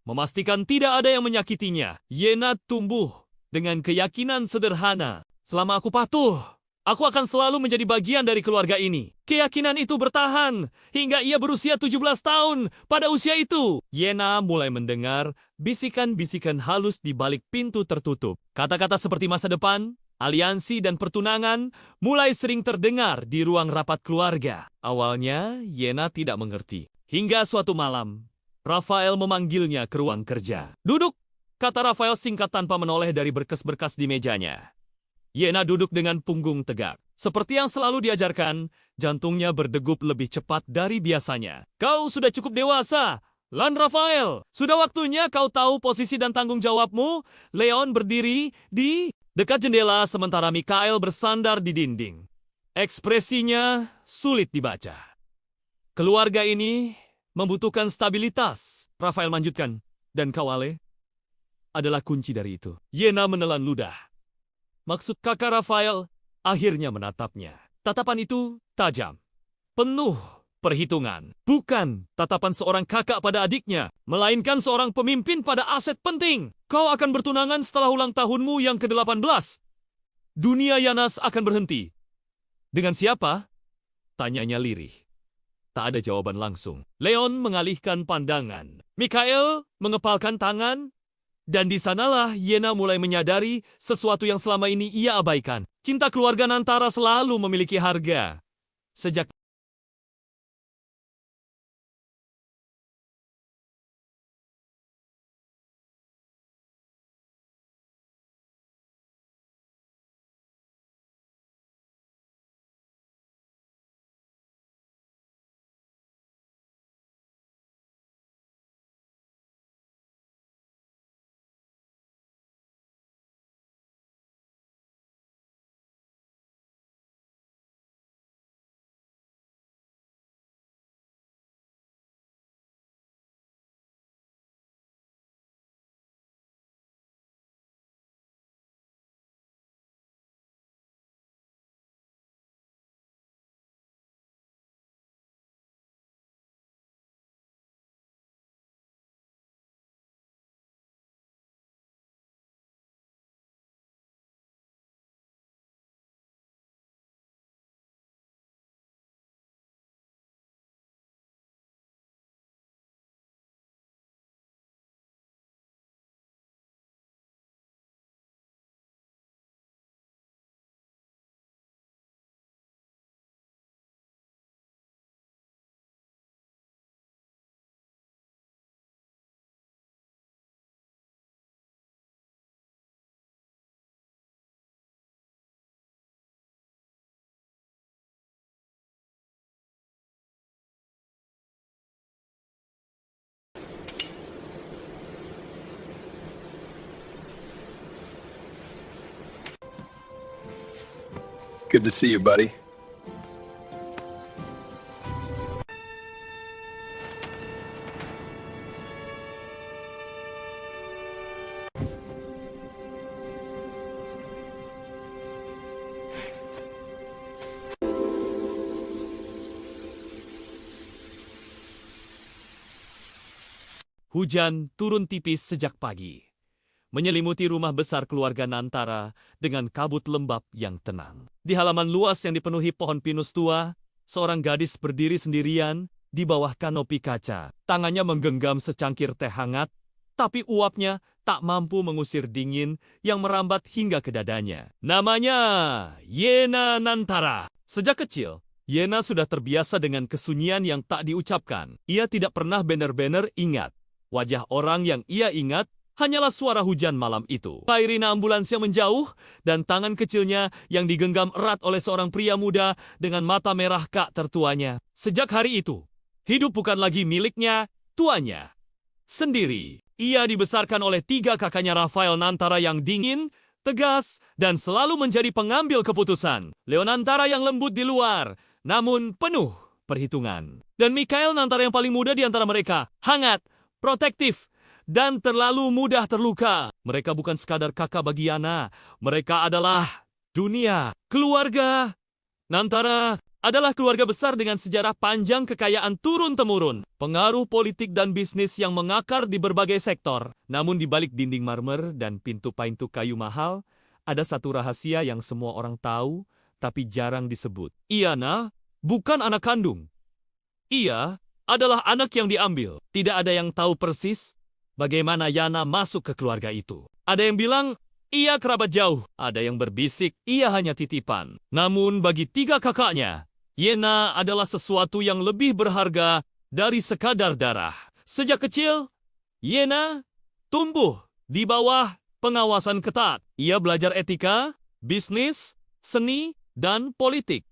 memastikan tidak ada yang menyakitinya. Yena tumbuh dengan keyakinan sederhana. Selama aku patuh, aku akan selalu menjadi bagian dari keluarga ini. Keyakinan itu bertahan hingga ia berusia 17 tahun. Pada usia itu, Yena mulai mendengar bisikan-bisikan halus di balik pintu tertutup. Kata-kata seperti masa depan, aliansi, dan pertunangan mulai sering terdengar di ruang rapat keluarga. Awalnya, Yena tidak mengerti. Hingga suatu malam, Rafael memanggilnya ke ruang kerja. "Duduk," kata Rafael singkat tanpa menoleh dari berkas-berkas di mejanya. Yena duduk dengan punggung tegak. Seperti yang selalu diajarkan, jantungnya berdegup lebih cepat dari biasanya. "Kau sudah cukup dewasa, Lan Rafael. Sudah waktunya kau tahu posisi dan tanggung jawabmu." Leon berdiri di dekat jendela sementara Mikhail bersandar di dinding. Ekspresinya sulit dibaca. "Keluarga ini membutuhkan stabilitas," Rafael lanjutkan. "Dan kau, Ale, adalah kunci dari itu." Yena menelan ludah. Maksud kakak Rafael akhirnya menatapnya. Tatapan itu tajam, penuh perhitungan. Bukan tatapan seorang kakak pada adiknya, melainkan seorang pemimpin pada aset penting. "Kau akan bertunangan setelah ulang tahunmu yang ke-18. Dunia Yanas akan berhenti." "Dengan siapa?" tanyanya lirih. Tak ada jawaban langsung. Leon mengalihkan pandangan. Mikhail mengepalkan tangan. Dan di sanalah Yena mulai menyadari sesuatu yang selama ini ia abaikan. Cinta keluarga Nantara selalu memiliki harga. Sejak Good to see you, buddy. Hujan turun tipis sejak pagi, menyelimuti rumah besar keluarga Nantara dengan kabut lembab yang tenang. Di halaman luas yang dipenuhi pohon pinus tua, seorang gadis berdiri sendirian di bawah kanopi kaca. Tangannya menggenggam secangkir teh hangat, tapi uapnya tak mampu mengusir dingin yang merambat hingga ke dadanya. Namanya Yena Nantara. Sejak kecil, Yena sudah terbiasa dengan kesunyian yang tak diucapkan. Ia tidak pernah benar-benar ingat. Wajah orang yang ia ingat hanyalah suara hujan malam itu. Sirine ambulans yang menjauh dan tangan kecilnya yang digenggam erat oleh seorang pria muda dengan mata merah kak tertuanya. Sejak hari itu, hidup bukan lagi miliknya, tuanya sendiri. Ia dibesarkan oleh 3 kakaknya Rafael Nantara yang dingin, tegas, dan selalu menjadi pengambil keputusan. Leo Nantara yang lembut di luar, namun penuh perhitungan. Dan Mikhail Nantara yang paling muda di antara mereka, hangat, protektif, dan terlalu mudah terluka. Mereka bukan sekadar kakak bagi Yana. Mereka adalah dunia. Keluarga Nantara adalah keluarga besar dengan sejarah panjang kekayaan turun-temurun. Pengaruh politik dan bisnis yang mengakar di berbagai sektor. Namun di balik dinding marmer dan pintu-pintu kayu mahal, ada satu rahasia yang semua orang tahu, tapi jarang disebut. Yana bukan anak kandung. Ia adalah anak yang diambil. Tidak ada yang tahu persis bagaimana Yana masuk ke keluarga itu. Ada yang bilang ia kerabat jauh. Ada yang berbisik ia hanya titipan. Namun bagi 3 kakaknya, Yana adalah sesuatu yang lebih berharga dari sekadar darah. Sejak kecil, Yana tumbuh di bawah pengawasan ketat. Ia belajar etika, bisnis, seni, dan politik.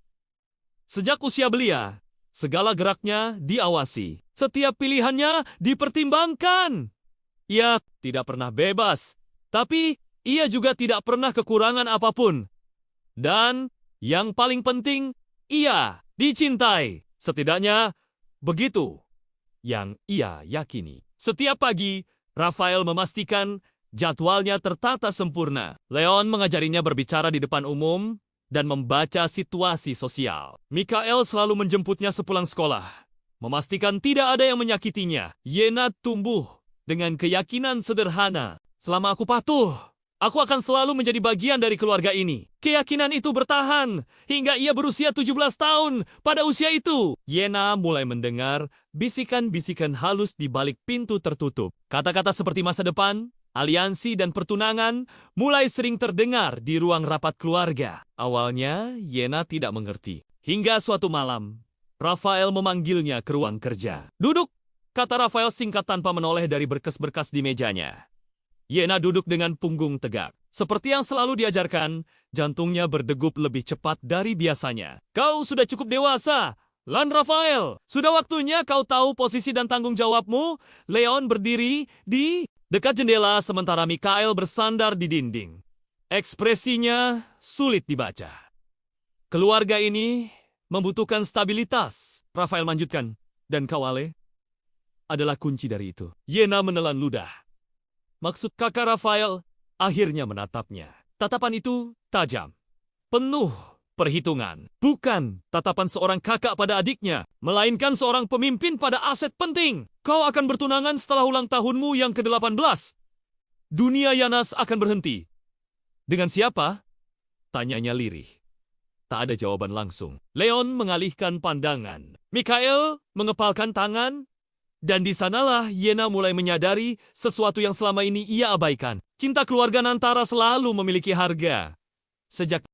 Sejak usia belia, segala geraknya diawasi. Setiap pilihannya dipertimbangkan. Ia tidak pernah bebas, tapi ia juga tidak pernah kekurangan apapun. Dan yang paling penting, ia dicintai. Setidaknya begitu yang ia yakini. Setiap pagi, Rafael memastikan jadwalnya tertata sempurna. Leon mengajarinya berbicara di depan umum dan membaca situasi sosial. Mikhail selalu menjemputnya sepulang sekolah, memastikan tidak ada yang menyakitinya. Yena tumbuh dengan keyakinan sederhana. Selama aku patuh, aku akan selalu menjadi bagian dari keluarga ini. Keyakinan itu bertahan hingga ia berusia 17 tahun. Pada usia itu, Yena mulai mendengar bisikan-bisikan halus di balik pintu tertutup. Kata-kata seperti masa depan, aliansi, dan pertunangan mulai sering terdengar di ruang rapat keluarga. Awalnya, Yena tidak mengerti. Hingga suatu malam, Rafael memanggilnya ke ruang kerja. "Duduk," kata Rafael singkat tanpa menoleh dari berkas-berkas di mejanya. Yena duduk dengan punggung tegak. Seperti yang selalu diajarkan, jantungnya berdegup lebih cepat dari biasanya. "Kau sudah cukup dewasa, Lan Rafael. Sudah waktunya kau tahu posisi dan tanggung jawabmu." Leon berdiri di dekat jendela sementara Mikhail bersandar di dinding. Ekspresinya sulit dibaca. "Keluarga ini membutuhkan stabilitas," Rafael lanjutkan. "Dan kau, Ale, adalah kunci dari itu." Yena menelan ludah. Maksud kakak Rafael akhirnya menatapnya. Tatapan itu tajam, penuh perhitungan. Bukan tatapan seorang kakak pada adiknya, melainkan seorang pemimpin pada aset penting. "Kau akan bertunangan setelah ulang tahunmu yang ke-18. Dunia Yanas akan berhenti." "Dengan siapa?" tanyanya lirih. Tak ada jawaban langsung. Leon mengalihkan pandangan. Mikhail mengepalkan tangan. Dan di sanalah Yena mulai menyadari sesuatu yang selama ini ia abaikan. Cinta keluarga Nantara selalu memiliki harga. Sejak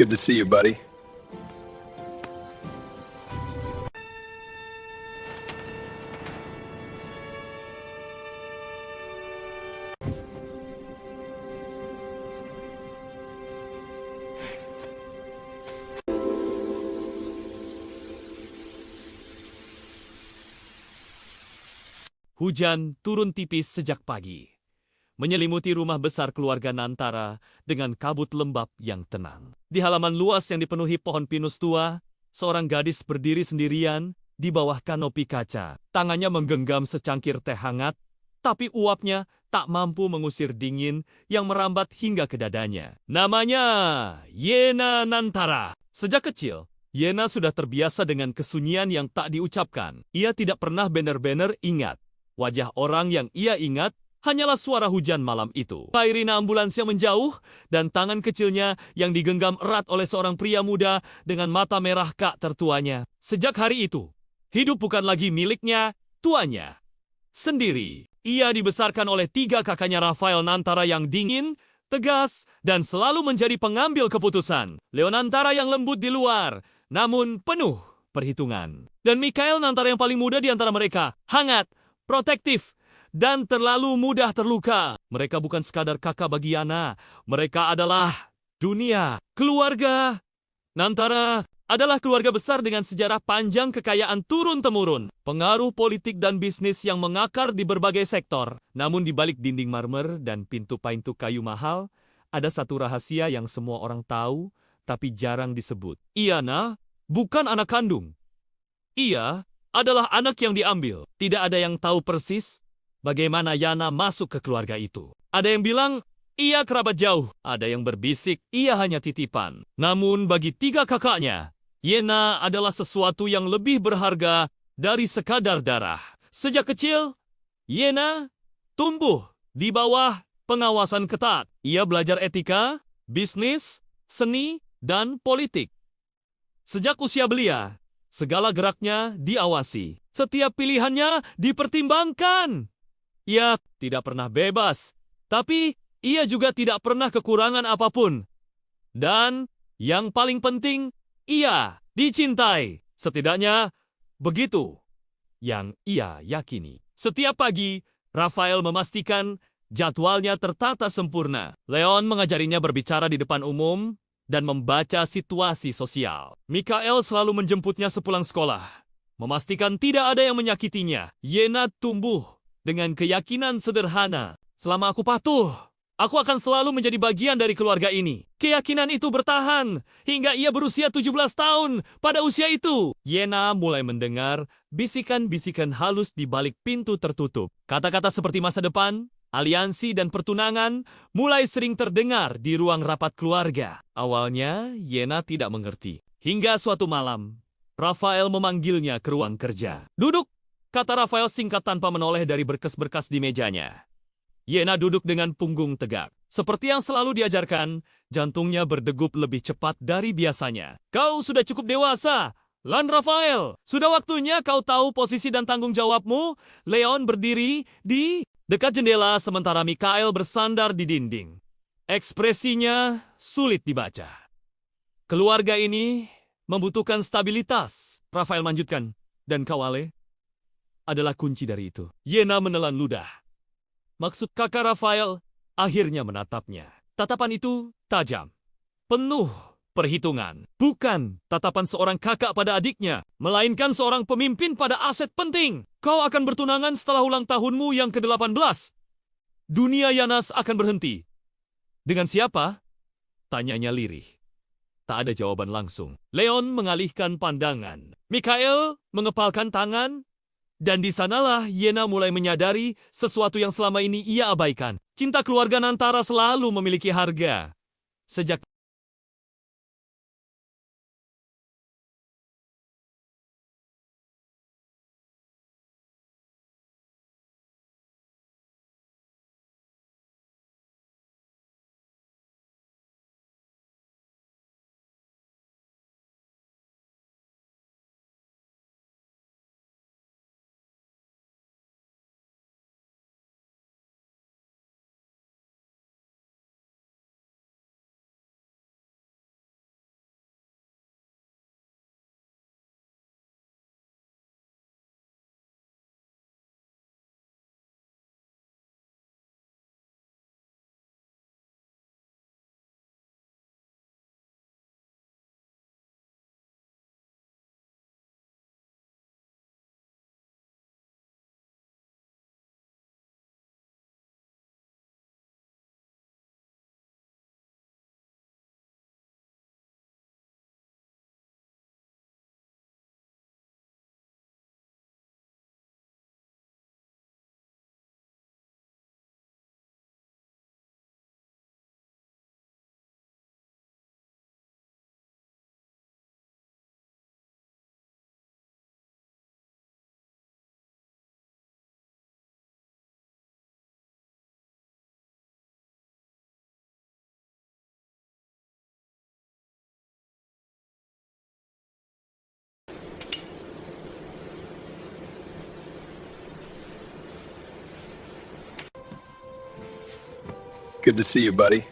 Good to see you, buddy. Hujan turun tipis sejak pagi, menyelimuti rumah besar keluarga Nantara dengan kabut lembab yang tenang. Di halaman luas yang dipenuhi pohon pinus tua, seorang gadis berdiri sendirian di bawah kanopi kaca. Tangannya menggenggam secangkir teh hangat, tapi uapnya tak mampu mengusir dingin yang merambat hingga ke dadanya. Namanya Yena Nantara. Sejak kecil, Yena sudah terbiasa dengan kesunyian yang tak diucapkan. Ia tidak pernah benar-benar ingat. Wajah orang yang ia ingat hanyalah suara hujan malam itu. Sirine ambulans yang menjauh dan tangan kecilnya yang digenggam erat oleh seorang pria muda dengan mata merah kak tertuanya. Sejak hari itu, hidup bukan lagi miliknya, tuanya sendiri. Ia dibesarkan oleh 3 kakaknya Rafael Nantara yang dingin, tegas, dan selalu menjadi pengambil keputusan. Leo Nantara yang lembut di luar, namun penuh perhitungan. Dan Mikhail Nantara yang paling muda di antara mereka, hangat, protektif, dan terlalu mudah terluka. Mereka bukan sekadar kakak bagi Yana. Mereka adalah dunia. Keluarga Nantara adalah keluarga besar dengan sejarah panjang kekayaan turun-temurun. Pengaruh politik dan bisnis yang mengakar di berbagai sektor. Namun di balik dinding marmer dan pintu-pintu kayu mahal, ada satu rahasia yang semua orang tahu, tapi jarang disebut. Yana bukan anak kandung. Ia adalah anak yang diambil. Tidak ada yang tahu persis bagaimana Yana masuk ke keluarga itu. Ada yang bilang ia kerabat jauh. Ada yang berbisik ia hanya titipan. Namun bagi 3 kakaknya, Yana adalah sesuatu yang lebih berharga dari sekadar darah. Sejak kecil, Yana tumbuh di bawah pengawasan ketat. Ia belajar etika, bisnis, seni, dan politik. Sejak usia belia, segala geraknya diawasi. Setiap pilihannya dipertimbangkan. Ia tidak pernah bebas, tapi ia juga tidak pernah kekurangan apapun. Dan yang paling penting, ia dicintai. Setidaknya begitu yang ia yakini. Setiap pagi, Rafael memastikan jadwalnya tertata sempurna. Leon mengajarinya berbicara di depan umum dan membaca situasi sosial. Mikhail selalu menjemputnya sepulang sekolah, memastikan tidak ada yang menyakitinya. Yena tumbuh dengan keyakinan sederhana. Selama aku patuh, aku akan selalu menjadi bagian dari keluarga ini. Keyakinan itu bertahan hingga ia berusia 17 tahun. Pada usia itu, Yena mulai mendengar bisikan-bisikan halus di balik pintu tertutup. Kata-kata seperti masa depan, aliansi, dan pertunangan mulai sering terdengar di ruang rapat keluarga. Awalnya, Yena tidak mengerti. Hingga suatu malam, Rafael memanggilnya ke ruang kerja. "Duduk," kata Rafael singkat tanpa menoleh dari berkas-berkas di mejanya. Yena duduk dengan punggung tegak. Seperti yang selalu diajarkan, jantungnya berdegup lebih cepat dari biasanya. "Kau sudah cukup dewasa, Lan Rafael. Sudah waktunya kau tahu posisi dan tanggung jawabmu." Leon berdiri di dekat jendela sementara Mikhail bersandar di dinding. Ekspresinya sulit dibaca. "Keluarga ini membutuhkan stabilitas," Rafael lanjutkan. "Dan kau, Ale, adalah kunci dari itu." Yena menelan ludah. Maksud kakak Rafael akhirnya menatapnya. Tatapan itu tajam, penuh perhitungan. Bukan tatapan seorang kakak pada adiknya, melainkan seorang pemimpin pada aset penting. "Kau akan bertunangan setelah ulang tahunmu yang ke-18. Dunia Yanas akan berhenti." "Dengan siapa?" tanyanya lirih. Tak ada jawaban langsung. Leon mengalihkan pandangan. Mikhail mengepalkan tangan. Dan di sanalah Yena mulai menyadari sesuatu yang selama ini ia abaikan. Cinta keluarga Nantara selalu memiliki harga. Sejak Good to see you, buddy.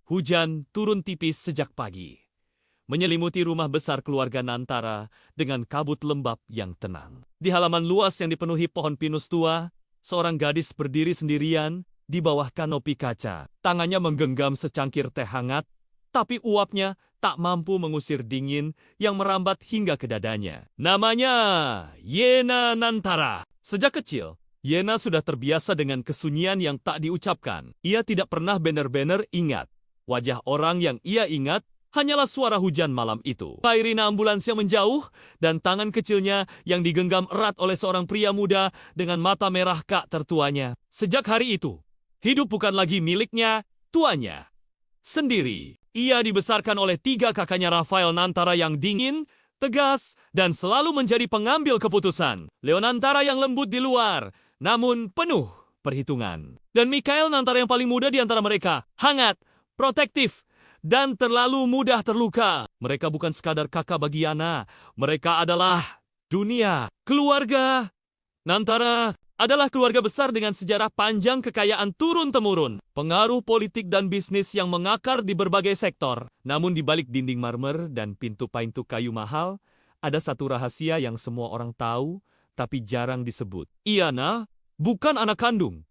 Hujan turun tipis sejak pagi, menyelimuti rumah besar keluarga Nantara dengan kabut lembab yang tenang. Di halaman luas yang dipenuhi pohon pinus tua, seorang gadis berdiri sendirian di bawah kanopi kaca. Tangannya menggenggam secangkir teh hangat, tapi uapnya tak mampu mengusir dingin yang merambat hingga ke dadanya. Namanya Yena Nantara. Sejak kecil, Yena sudah terbiasa dengan kesunyian yang tak diucapkan. Ia tidak pernah benar-benar ingat. Wajah orang yang ia ingat hanyalah suara hujan malam itu. Sirine ambulans yang menjauh dan tangan kecilnya yang digenggam erat oleh seorang pria muda dengan mata merah kak tertuanya. Sejak hari itu, hidup bukan lagi miliknya, tuanya sendiri. Ia dibesarkan oleh 3 kakaknya Rafael Nantara yang dingin, tegas, dan selalu menjadi pengambil keputusan. Leo Nantara yang lembut di luar, namun penuh perhitungan. Dan Mikhail Nantara yang paling muda di antara mereka, hangat, protektif, dan terlalu mudah terluka. Mereka bukan sekadar kakak bagi Yana. Mereka adalah dunia. Keluarga Nantara adalah keluarga besar dengan sejarah panjang kekayaan turun-temurun. Pengaruh politik dan bisnis yang mengakar di berbagai sektor. Namun di balik dinding marmer dan pintu-pintu kayu mahal, ada satu rahasia yang semua orang tahu, tapi jarang disebut. Yana bukan anak kandung.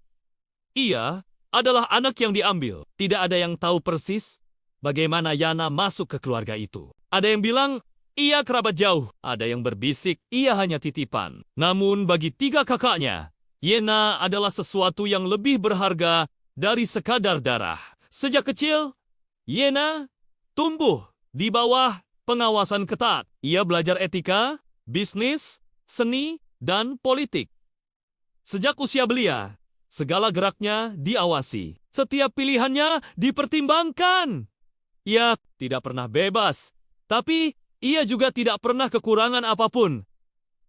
Ia adalah anak yang diambil. Tidak ada yang tahu persis bagaimana Yana masuk ke keluarga itu. Ada yang bilang ia kerabat jauh. Ada yang berbisik ia hanya titipan. Namun bagi 3 kakaknya, Yana adalah sesuatu yang lebih berharga dari sekadar darah. Sejak kecil, Yana tumbuh di bawah pengawasan ketat. Ia belajar etika, bisnis, seni, dan politik. Sejak usia belia, segala geraknya diawasi. Setiap pilihannya dipertimbangkan. Ia tidak pernah bebas, tapi ia juga tidak pernah kekurangan apapun.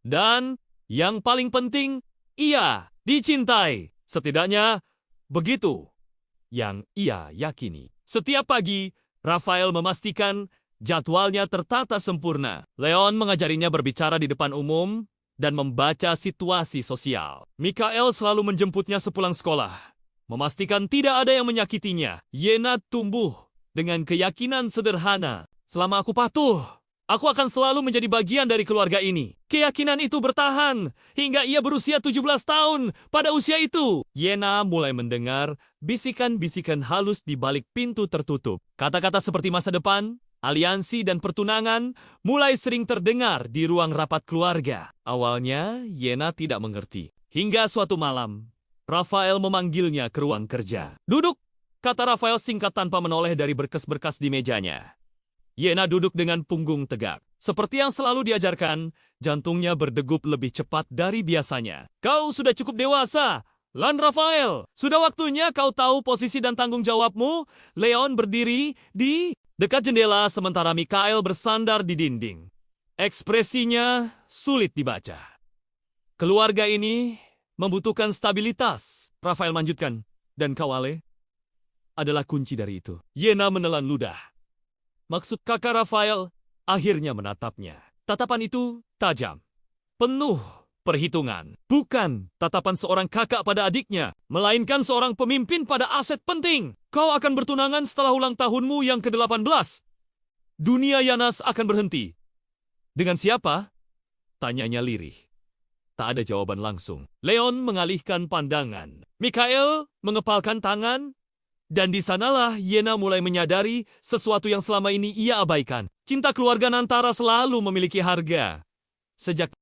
Dan yang paling penting, ia dicintai. Setidaknya begitu yang ia yakini. Setiap pagi, Rafael memastikan jadwalnya tertata sempurna. Leon mengajarinya berbicara di depan umum dan membaca situasi sosial. Mikhail selalu menjemputnya sepulang sekolah, memastikan tidak ada yang menyakitinya. Yena tumbuh dengan keyakinan sederhana. Selama aku patuh, aku akan selalu menjadi bagian dari keluarga ini. Keyakinan itu bertahan hingga ia berusia 17 tahun. Pada usia itu, Yena mulai mendengar bisikan-bisikan halus di balik pintu tertutup. Kata-kata seperti masa depan, aliansi, dan pertunangan mulai sering terdengar di ruang rapat keluarga. Awalnya, Yena tidak mengerti. Hingga suatu malam, Rafael memanggilnya ke ruang kerja. "Duduk," kata Rafael singkat tanpa menoleh dari berkas-berkas di mejanya. Yena duduk dengan punggung tegak. Seperti yang selalu diajarkan, jantungnya berdegup lebih cepat dari biasanya. "Kau sudah cukup dewasa, Lan Rafael. Sudah waktunya kau tahu posisi dan tanggung jawabmu." Leon berdiri di dekat jendela sementara Mikhail bersandar di dinding. Ekspresinya sulit dibaca. "Keluarga ini membutuhkan stabilitas," Rafael lanjutkan. "Dan kau, Ale, adalah kunci dari itu." Yena menelan ludah. Maksud kakak Rafael akhirnya menatapnya. Tatapan itu tajam, penuh perhitungan. Bukan tatapan seorang kakak pada adiknya, melainkan seorang pemimpin pada aset penting. "Kau akan bertunangan setelah ulang tahunmu yang ke-18. Dunia Yanas akan berhenti." "Dengan siapa?" tanyanya lirih. Tak ada jawaban langsung. Leon mengalihkan pandangan. Mikhail mengepalkan tangan. Dan di sanalah Yena mulai menyadari sesuatu yang selama ini ia abaikan. Cinta keluarga Nantara selalu memiliki harga. Sejak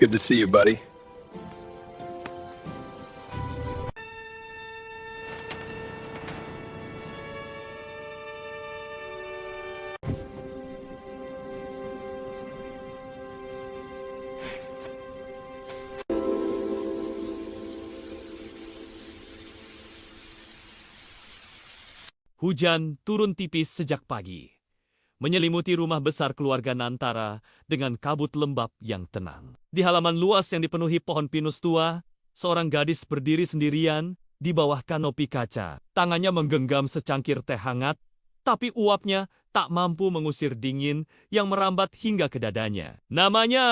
Good to see you, buddy. Hujan turun tipis sejak pagi, menyelimuti rumah besar keluarga Nantara dengan kabut lembab yang tenang. Di halaman luas yang dipenuhi pohon pinus tua, seorang gadis berdiri sendirian di bawah kanopi kaca. Tangannya menggenggam secangkir teh hangat, tapi uapnya tak mampu mengusir dingin yang merambat hingga ke dadanya. Namanya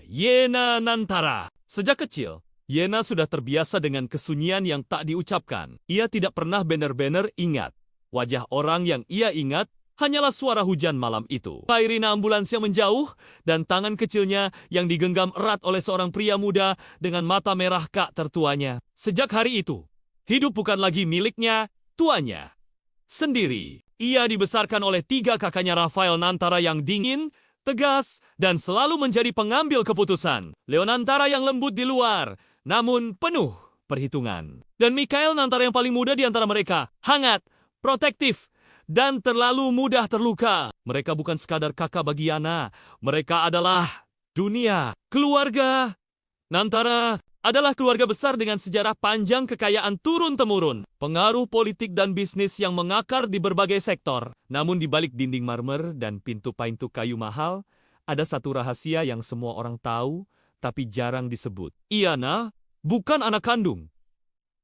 Yena Nantara. Sejak kecil, Yena sudah terbiasa dengan kesunyian yang tak diucapkan. Ia tidak pernah benar-benar ingat. Wajah orang yang ia ingat hanyalah suara hujan malam itu. Sirine ambulans yang menjauh dan tangan kecilnya yang digenggam erat oleh seorang pria muda dengan mata merah kak tertuanya. Sejak hari itu, hidup bukan lagi miliknya, tuanya sendiri. Ia dibesarkan oleh 3 kakaknya Rafael Nantara yang dingin, tegas, dan selalu menjadi pengambil keputusan. Leo Nantara yang lembut di luar, namun penuh perhitungan. Dan Mikhail Nantara yang paling muda di antara mereka, hangat, protektif, dan terlalu mudah terluka. Mereka bukan sekadar kakak bagi Yana. Mereka adalah dunia. Keluarga Nantara adalah keluarga besar dengan sejarah panjang kekayaan turun-temurun. Pengaruh politik dan bisnis yang mengakar di berbagai sektor. Namun di balik dinding marmer dan pintu-pintu kayu mahal, ada satu rahasia yang semua orang tahu, tapi jarang disebut. Yana bukan anak kandung.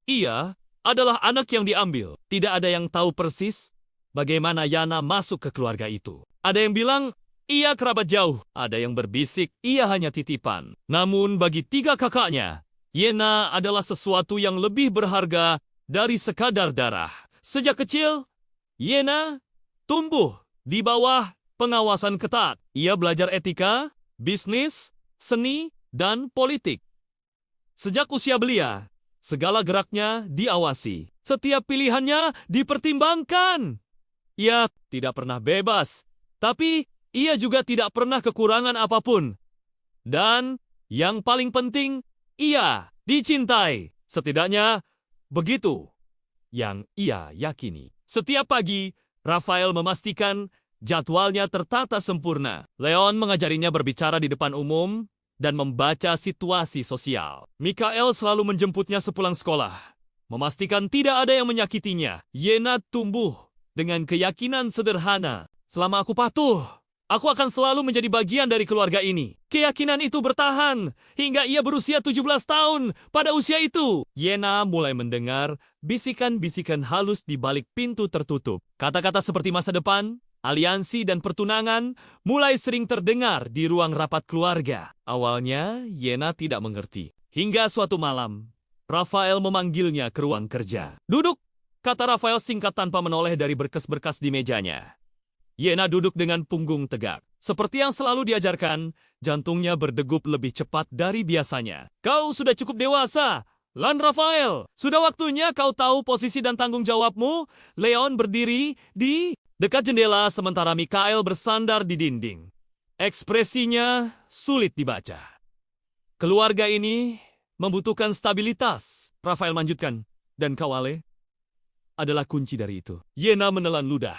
Ia adalah anak yang diambil. Tidak ada yang tahu persis bagaimana Yana masuk ke keluarga itu. Ada yang bilang ia kerabat jauh. Ada yang berbisik ia hanya titipan. Namun bagi 3 kakaknya, Yana adalah sesuatu yang lebih berharga dari sekadar darah. Sejak kecil, Yana tumbuh di bawah pengawasan ketat. Ia belajar etika, bisnis, seni, dan politik. Sejak usia belia, segala geraknya diawasi. Setiap pilihannya dipertimbangkan. Ia tidak pernah bebas, tapi ia juga tidak pernah kekurangan apapun. Dan yang paling penting, ia dicintai. Setidaknya begitu yang ia yakini. Setiap pagi, Rafael memastikan jadwalnya tertata sempurna. Leon mengajarinya berbicara di depan umum dan membaca situasi sosial. Mikhail selalu menjemputnya sepulang sekolah, memastikan tidak ada yang menyakitinya. Yena tumbuh dengan keyakinan sederhana. Selama aku patuh, aku akan selalu menjadi bagian dari keluarga ini. Keyakinan itu bertahan hingga ia berusia 17 tahun. Pada usia itu, Yena mulai mendengar bisikan-bisikan halus di balik pintu tertutup. Kata-kata seperti masa depan, aliansi, dan pertunangan mulai sering terdengar di ruang rapat keluarga. Awalnya, Yena tidak mengerti. Hingga suatu malam, Rafael memanggilnya ke ruang kerja. "Duduk," kata Rafael singkat tanpa menoleh dari berkas-berkas di mejanya. Yena duduk dengan punggung tegak. Seperti yang selalu diajarkan, jantungnya berdegup lebih cepat dari biasanya. "Kau sudah cukup dewasa, Lan Rafael. Sudah waktunya kau tahu posisi dan tanggung jawabmu." Leon berdiri di dekat jendela sementara Mikhail bersandar di dinding. Ekspresinya sulit dibaca. "Keluarga ini membutuhkan stabilitas," Rafael lanjutkan. "Dan kau, Ale, adalah kunci dari itu." Yena menelan ludah.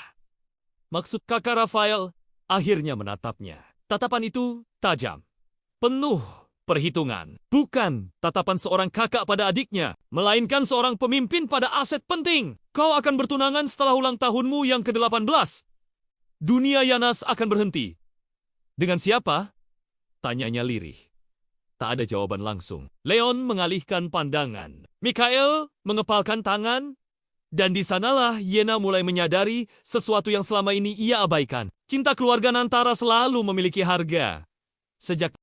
Maksud kakak Rafael akhirnya menatapnya. Tatapan itu tajam, penuh perhitungan. Bukan tatapan seorang kakak pada adiknya, melainkan seorang pemimpin pada aset penting. "Kau akan bertunangan setelah ulang tahunmu yang ke-18. Dunia Yanas akan berhenti." "Dengan siapa?" tanyanya lirih. Tak ada jawaban langsung. Leon mengalihkan pandangan. Mikhail mengepalkan tangan. Dan di sanalah Yena mulai menyadari sesuatu yang selama ini ia abaikan. Cinta keluarga Nantara selalu memiliki harga. Sejak